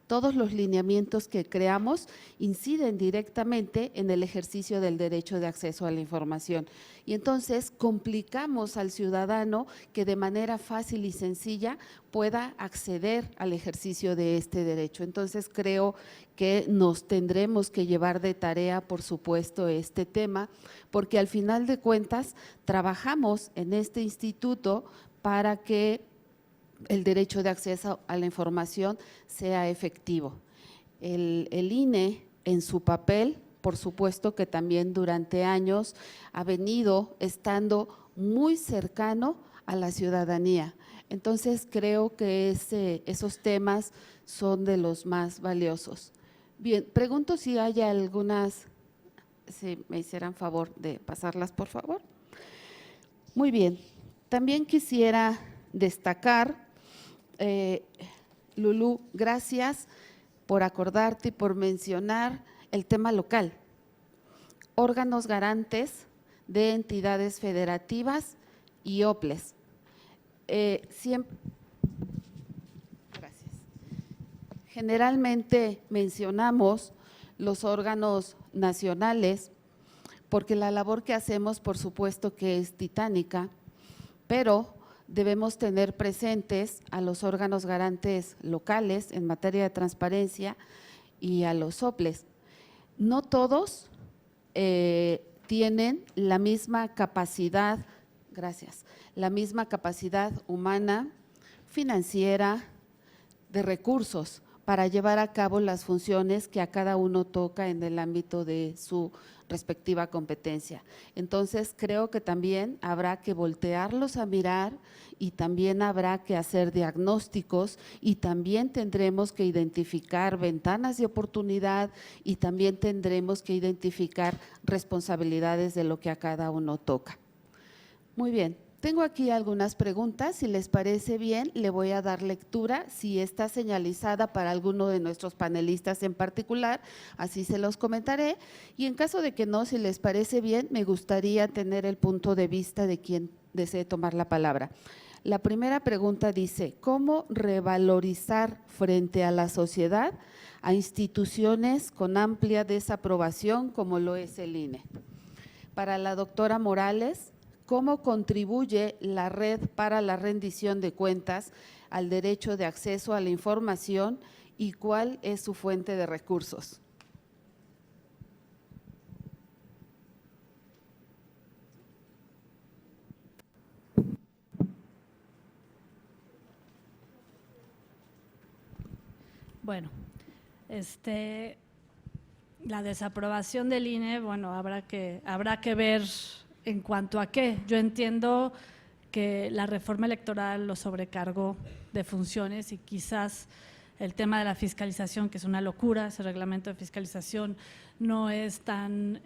Todos los lineamientos que creamos inciden directamente en el ejercicio del derecho de acceso a la información y entonces complicamos al ciudadano que de manera fácil y sencilla pueda acceder al ejercicio de este derecho. Entonces creo que nos tendremos que llevar de tarea, por supuesto, este tema, porque al final de cuentas trabajamos en este instituto para que el derecho de acceso a la información sea efectivo. El INE en su papel, por supuesto que también durante años ha venido estando muy cercano a la ciudadanía. Entonces, creo que esos temas son de los más valiosos. Bien, pregunto si hay algunas, si me hicieran favor de pasarlas, por favor. Muy bien, también quisiera destacar, Lulú, gracias por acordarte y por mencionar el tema local, órganos garantes de entidades federativas y OPLES. Gracias. Generalmente mencionamos los órganos nacionales porque la labor que hacemos, por supuesto que es titánica, pero debemos tener presentes a los órganos garantes locales en materia de transparencia y a los OPLES. No todos tienen la misma capacidad, gracias, la misma capacidad humana, financiera, de recursos para llevar a cabo las funciones que a cada uno toca en el ámbito de su respectiva competencia. Entonces, creo que también habrá que voltearlos a mirar y también habrá que hacer diagnósticos y también tendremos que identificar ventanas de oportunidad y también tendremos que identificar responsabilidades de lo que a cada uno toca. Muy bien. Tengo aquí algunas preguntas, si les parece bien, le voy a dar lectura, si está señalizada para alguno de nuestros panelistas en particular, así se los comentaré, y en caso de que no, si les parece bien, me gustaría tener el punto de vista de quien desee tomar la palabra. La primera pregunta dice, ¿cómo revalorizar frente a la sociedad a instituciones con amplia desaprobación como lo es el INE? Para la doctora Morales, ¿cómo contribuye la Red para la Rendición de Cuentas al derecho de acceso a la información y cuál es su fuente de recursos? Bueno, la desaprobación del INE, bueno, habrá que ver en cuanto a qué. Yo entiendo que la reforma electoral lo sobrecargó de funciones y quizás el tema de la fiscalización, que es una locura, ese reglamento de fiscalización no es tan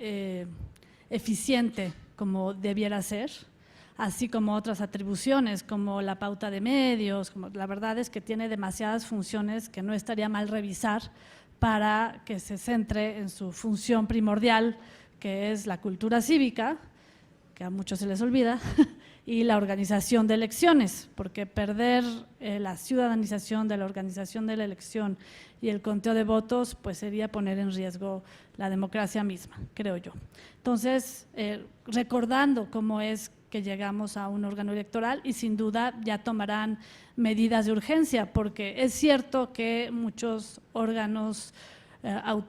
eficiente como debiera ser, así como otras atribuciones como la pauta de medios, la verdad es que tiene demasiadas funciones que no estaría mal revisar para que se centre en su función primordial, que es la cultura cívica, que a muchos se les olvida, y la organización de elecciones, porque perder la ciudadanización de la organización de la elección y el conteo de votos, pues sería poner en riesgo la democracia misma, creo yo. Entonces, recordando cómo es que llegamos a un órgano electoral y sin duda ya tomarán medidas de urgencia, porque es cierto que muchos órganos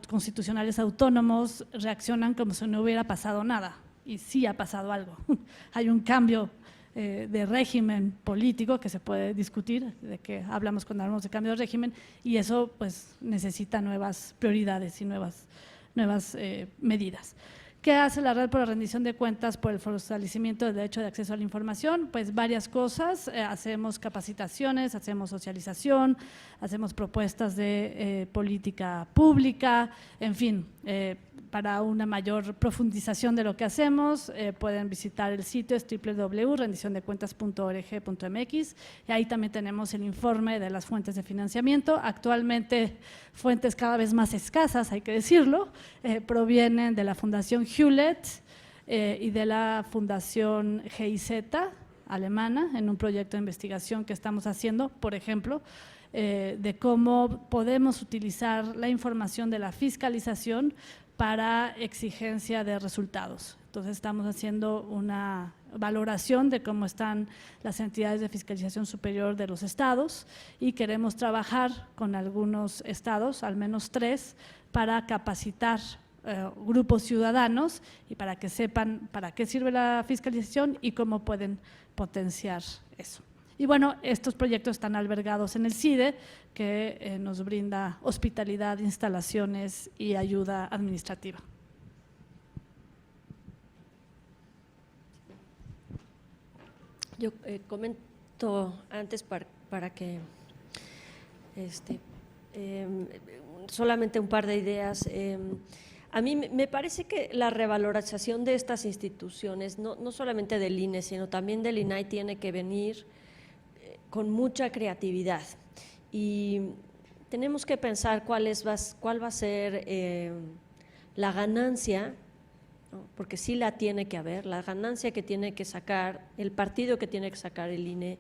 constitucionales autónomos reaccionan como si no hubiera pasado nada. Y sí ha pasado algo. Hay un cambio de régimen político que se puede discutir, de que hablamos cuando hablamos de cambio de régimen, y eso pues necesita nuevas prioridades y nuevas medidas. ¿Qué hace la Red por la Rendición de Cuentas por el fortalecimiento del derecho de acceso a la información? Pues varias cosas, hacemos capacitaciones, hacemos socialización, hacemos propuestas de política pública, en fin, para una mayor profundización de lo que hacemos, pueden visitar el sitio, es www.rendiciondecuentas.org.mx, y ahí también tenemos el informe de las fuentes de financiamiento. Actualmente, fuentes cada vez más escasas, hay que decirlo, provienen de la Fundación Hewlett y de la Fundación GIZ alemana, en un proyecto de investigación que estamos haciendo, por ejemplo, de cómo podemos utilizar la información de la fiscalización para exigencia de resultados. Entonces, estamos haciendo una valoración de cómo están las entidades de fiscalización superior de los estados y queremos trabajar con algunos estados, al menos 3, para capacitar grupos ciudadanos y para que sepan para qué sirve la fiscalización y cómo pueden potenciar eso. Y bueno, estos proyectos están albergados en el CIDE, que nos brinda hospitalidad, instalaciones y ayuda administrativa. Yo comento antes para que solamente un par de ideas. A mí me parece que la revalorización de estas instituciones, no solamente del INE, sino también del INAI, tiene que venir con mucha creatividad. Y tenemos que pensar cuál va a ser la ganancia, ¿no? Porque sí la tiene que haber, la ganancia que tiene que sacar, el partido que tiene que sacar el INE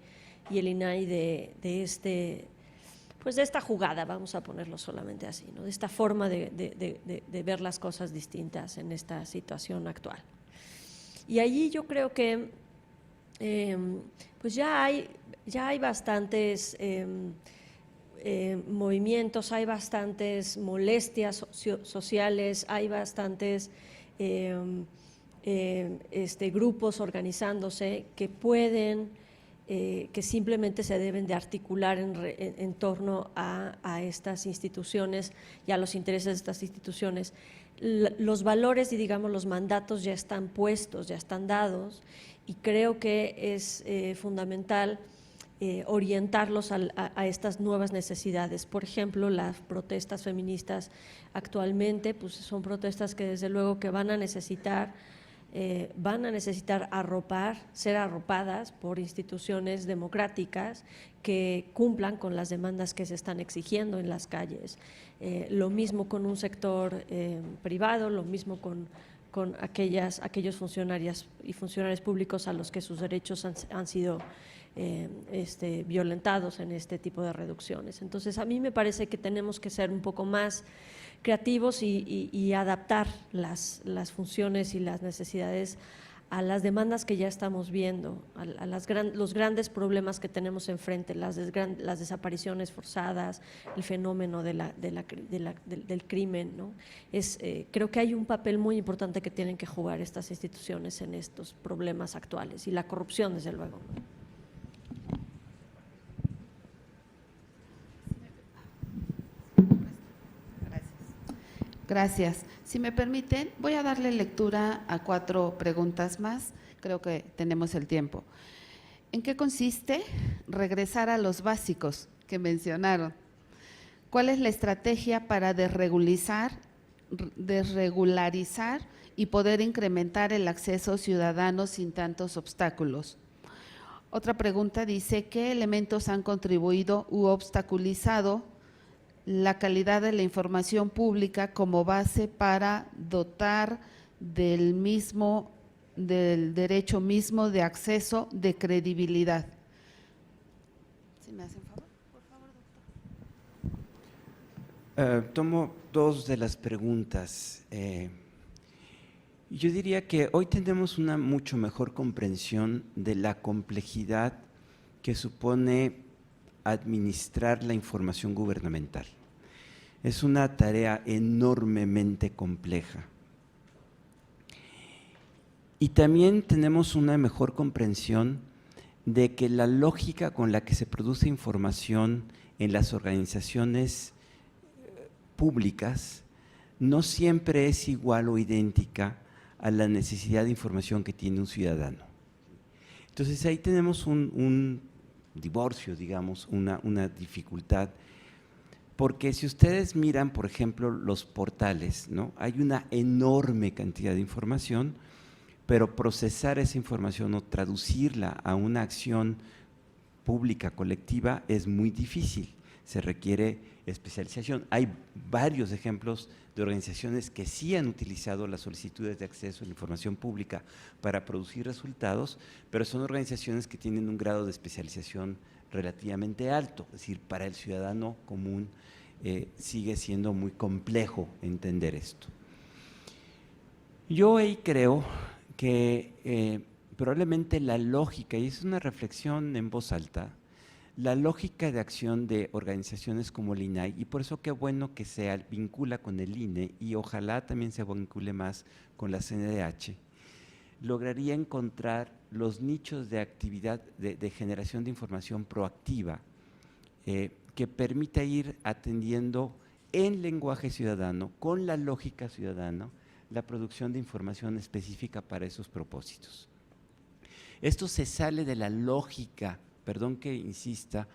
y el INAI de esta jugada, vamos a ponerlo solamente así, ¿no? De esta forma de ver las cosas distintas en esta situación actual. Y allí yo creo que pues ya hay bastantes movimientos, hay bastantes molestias sociales, hay bastantes grupos organizándose que pueden que simplemente se deben de articular en torno a estas instituciones y a los intereses de estas instituciones. Los valores y, digamos, los mandatos ya están puestos, ya están dados, y creo que es fundamental orientarlos a estas nuevas necesidades. Por ejemplo, las protestas feministas actualmente pues son protestas que desde luego que van a necesitar ser arropadas por instituciones democráticas que cumplan con las demandas que se están exigiendo en las calles. Lo mismo con un sector privado, lo mismo con aquellos funcionarios y funcionarios públicos a los que sus derechos han sido violentados en este tipo de reducciones. Entonces, a mí me parece que tenemos que ser un poco más creativos y adaptar las funciones y las necesidades a las demandas que ya estamos viendo, a los grandes problemas que tenemos enfrente, las desapariciones forzadas, el fenómeno del crimen, ¿no? Creo que hay un papel muy importante que tienen que jugar estas instituciones en estos problemas actuales, y la corrupción, desde luego, ¿no? Gracias. Si me permiten, voy a darle lectura a 4 preguntas más. Creo que tenemos el tiempo. ¿En qué consiste regresar a los básicos que mencionaron? ¿Cuál es la estrategia para desregularizar y poder incrementar el acceso ciudadano sin tantos obstáculos? Otra pregunta dice, ¿qué elementos han contribuido u obstaculizado la calidad de la información pública como base para dotar del derecho mismo de acceso de credibilidad? ¿Sí me hacen favor? Por favor, doctor. Tomo 2 de las preguntas. Yo diría que hoy tenemos una mucho mejor comprensión de la complejidad que supone administrar la información gubernamental. Es una tarea enormemente compleja. Y también tenemos una mejor comprensión de que la lógica con la que se produce información en las organizaciones públicas no siempre es igual o idéntica a la necesidad de información que tiene un ciudadano. Entonces ahí tenemos un divorcio, digamos, una dificultad, porque si ustedes miran, por ejemplo, los portales, ¿no? Hay una enorme cantidad de información, pero procesar esa información o traducirla a una acción pública colectiva es muy difícil, se requiere especialización. Hay varios ejemplos de organizaciones que sí han utilizado las solicitudes de acceso a la información pública para producir resultados, pero son organizaciones que tienen un grado de especialización relativamente alto, es decir, para el ciudadano común sigue siendo muy complejo entender esto. Yo ahí creo que probablemente la lógica, y es una reflexión en voz alta, la lógica de acción de organizaciones como el INAI, y por eso qué bueno que se vincula con el INE y ojalá también se vincule más con la CNDH, lograría encontrar los nichos de actividad de generación de información proactiva que permita ir atendiendo en lenguaje ciudadano, con la lógica ciudadana, la producción de información específica para esos propósitos. Esto se sale de la lógica, perdón que insista,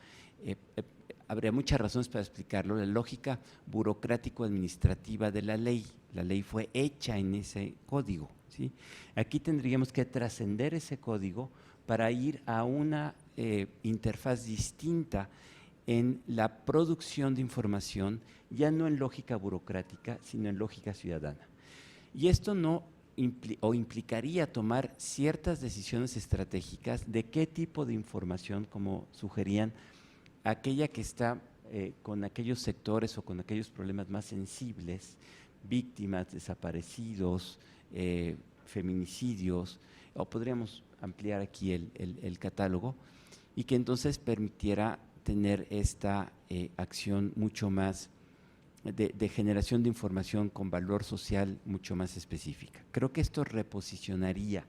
habría muchas razones para explicarlo, la lógica burocrático-administrativa de la ley. La ley fue hecha en ese código, ¿sí? Aquí tendríamos que trascender ese código para ir a una interfaz distinta en la producción de información, ya no en lógica burocrática, sino en lógica ciudadana. Y esto no implicaría tomar ciertas decisiones estratégicas de qué tipo de información, como sugerían, aquella que está con aquellos sectores o con aquellos problemas más sensibles, víctimas, desaparecidos, feminicidios, o podríamos ampliar aquí el catálogo, y que entonces permitiera tener esta acción mucho más de generación de información con valor social mucho más específica. Creo que esto reposicionaría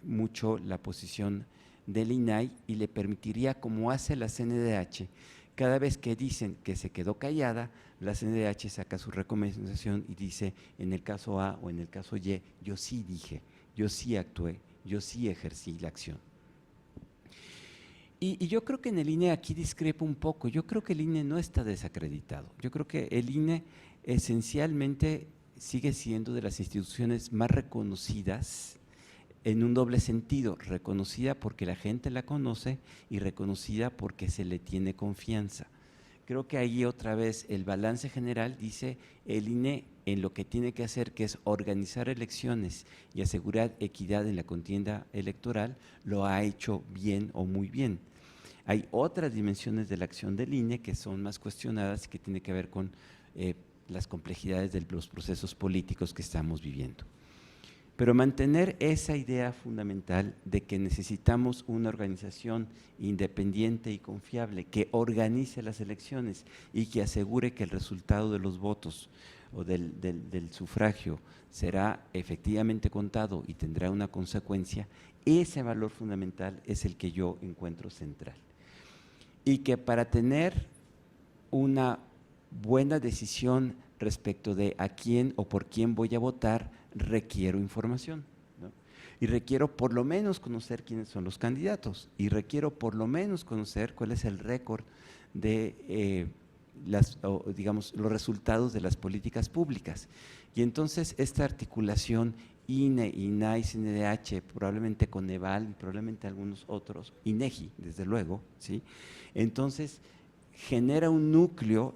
mucho la posición del INAI y le permitiría, como hace la CNDH, cada vez que dicen que se quedó callada, la CNDH saca su recomendación y dice, en el caso A o en el caso Y, yo sí dije, yo sí actué, yo sí ejercí la acción. Y yo creo que en el INE aquí discrepo un poco. Yo creo que el INE no está desacreditado. Yo creo que el INE esencialmente sigue siendo de las instituciones más reconocidas en un doble sentido, reconocida porque la gente la conoce y reconocida porque se le tiene confianza. Creo que ahí otra vez el balance general dice el INE en lo que tiene que hacer, que es organizar elecciones y asegurar equidad en la contienda electoral, lo ha hecho bien o muy bien. Hay otras dimensiones de la acción del INE que son más cuestionadas y que tiene que ver con las complejidades de los procesos políticos que estamos viviendo. Pero mantener esa idea fundamental de que necesitamos una organización independiente y confiable que organice las elecciones y que asegure que el resultado de los votos o del sufragio será efectivamente contado y tendrá una consecuencia, ese valor fundamental es el que yo encuentro central. Y que para tener una buena decisión respecto de a quién o por quién voy a votar, requiero información, ¿no? Y requiero por lo menos conocer quiénes son los candidatos y requiero por lo menos conocer cuál es el récord de digamos, los resultados de las políticas públicas. Y entonces esta articulación INE, INAI, CNDH, probablemente Coneval, probablemente algunos otros, INEGI, desde luego, ¿sí? Entonces genera un núcleo,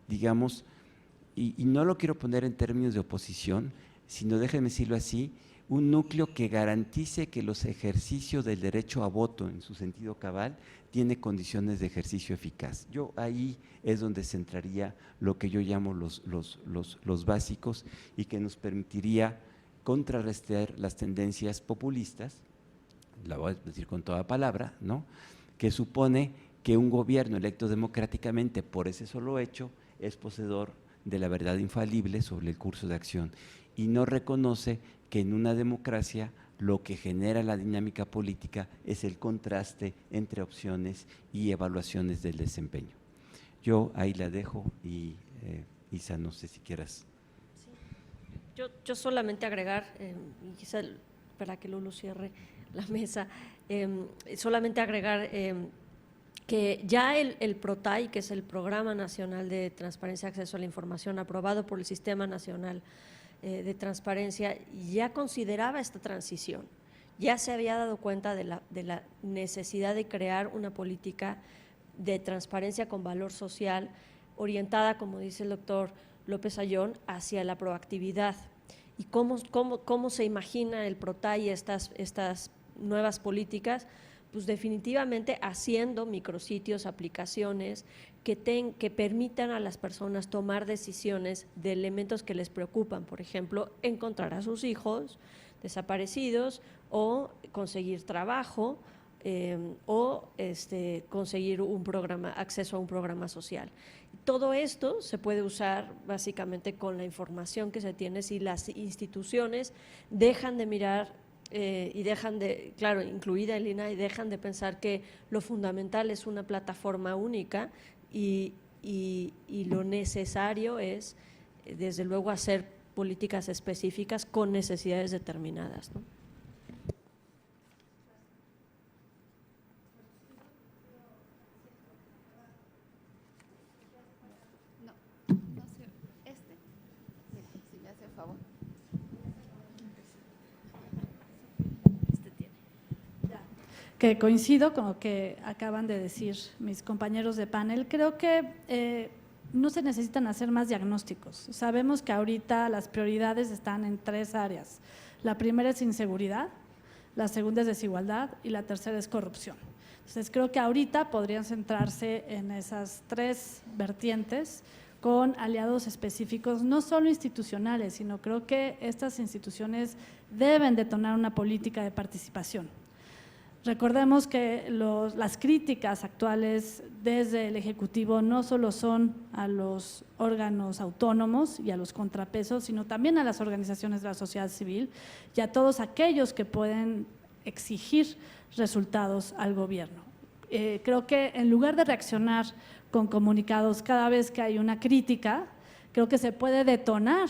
digamos, y no lo quiero poner en términos de oposición, sino déjenme decirlo así, un núcleo que garantice que los ejercicios del derecho a voto en su sentido cabal tiene condiciones de ejercicio eficaz. Yo ahí es donde centraría lo que yo llamo los básicos y que nos permitiría contrarrestar las tendencias populistas, la voy a decir con toda palabra, ¿no?, que supone que un gobierno electo democráticamente por ese solo hecho es poseedor de la verdad infalible sobre el curso de acción y no reconoce que en una democracia lo que genera la dinámica política es el contraste entre opciones y evaluaciones del desempeño. Yo ahí la dejo y Isa, no sé si quieras. Sí. Yo solamente agregar, y quizá para que Lulu cierre la mesa, solamente agregar que ya el PROTAI, que es el Programa Nacional de Transparencia y Acceso a la Información, aprobado por el Sistema Nacional de Transparencia, ya consideraba esta transición, ya se había dado cuenta de la necesidad de crear una política de transparencia con valor social, orientada, como dice el doctor López Ayllón, hacia la proactividad. ¿Y cómo se imagina el PROTAI estas nuevas políticas? Pues definitivamente haciendo micrositios, aplicaciones que permitan a las personas tomar decisiones de elementos que les preocupan, por ejemplo, encontrar a sus hijos desaparecidos o conseguir trabajo o conseguir acceso a un programa social. Todo esto se puede usar básicamente con la información que se tiene si las instituciones dejan de mirar y dejan de, claro, incluida el INAI, dejan de pensar que lo fundamental es una plataforma única y lo necesario es, desde luego, hacer políticas específicas con necesidades determinadas, ¿no? que coincido con lo que acaban de decir mis compañeros de panel. Creo que no se necesitan hacer más diagnósticos. Sabemos que ahorita las prioridades están en 3 áreas. La primera es inseguridad, la segunda es desigualdad y la tercera es corrupción. Entonces, creo que ahorita podrían centrarse en esas 3 vertientes con aliados específicos, no solo institucionales, sino creo que estas instituciones deben detonar una política de participación. Recordemos que las críticas actuales desde el Ejecutivo no solo son a los órganos autónomos y a los contrapesos, sino también a las organizaciones de la sociedad civil y a todos aquellos que pueden exigir resultados al gobierno. Creo que en lugar de reaccionar con comunicados cada vez que hay una crítica, creo que se puede detonar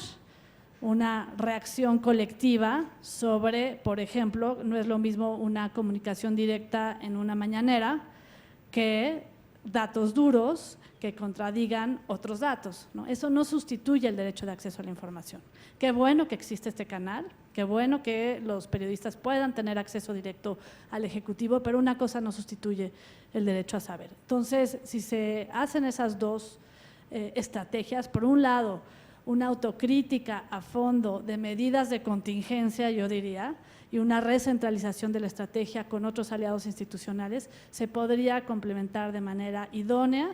una reacción colectiva sobre, por ejemplo, no es lo mismo una comunicación directa en una mañanera que datos duros que contradigan otros datos, ¿no? Eso no sustituye el derecho de acceso a la información. Qué bueno que existe este canal, qué bueno que los periodistas puedan tener acceso directo al Ejecutivo, pero una cosa no sustituye el derecho a saber. Entonces, si se hacen esas 2 estrategias, por un lado, una autocrítica a fondo de medidas de contingencia, yo diría, y una recentralización de la estrategia con otros aliados institucionales, se podría complementar de manera idónea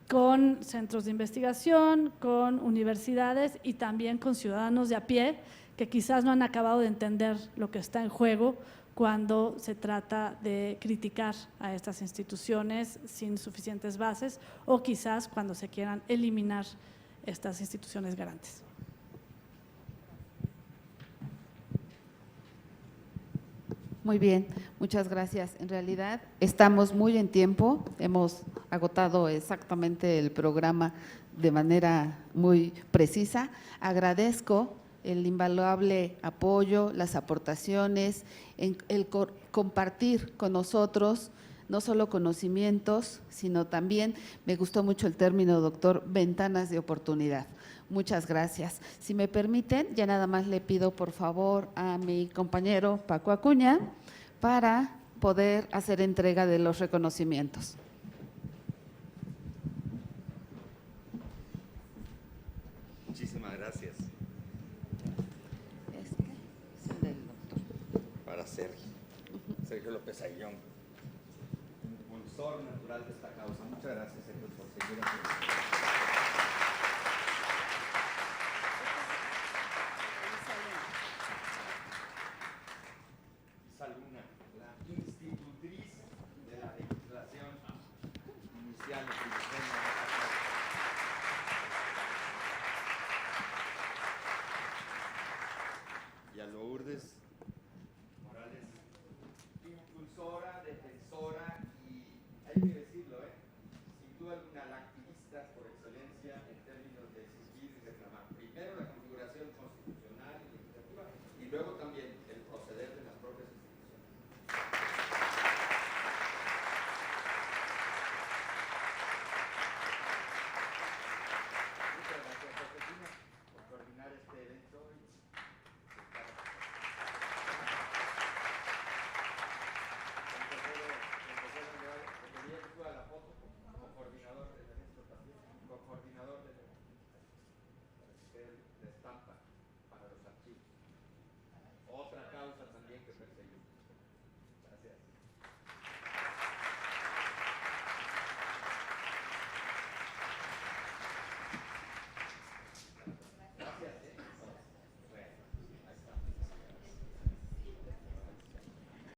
con centros de investigación, con universidades y también con ciudadanos de a pie que quizás no han acabado de entender lo que está en juego cuando se trata de criticar a estas instituciones sin suficientes bases o quizás cuando se quieran eliminar estas instituciones garantes. Muy bien, muchas gracias. En realidad estamos muy en tiempo, hemos agotado exactamente el programa de manera muy precisa. Agradezco el invaluable apoyo, las aportaciones, el compartir con nosotros no solo conocimientos, sino también, me gustó mucho el término, doctor, ventanas de oportunidad. Muchas gracias. Si me permiten, ya nada más le pido por favor a mi compañero Paco Acuña para poder hacer entrega de los reconocimientos. Muchísimas gracias. Es el del doctor. Para Sergio López Aguillón, impulsor natural de esta causa. Muchas gracias, Sergio, por seguir aquí.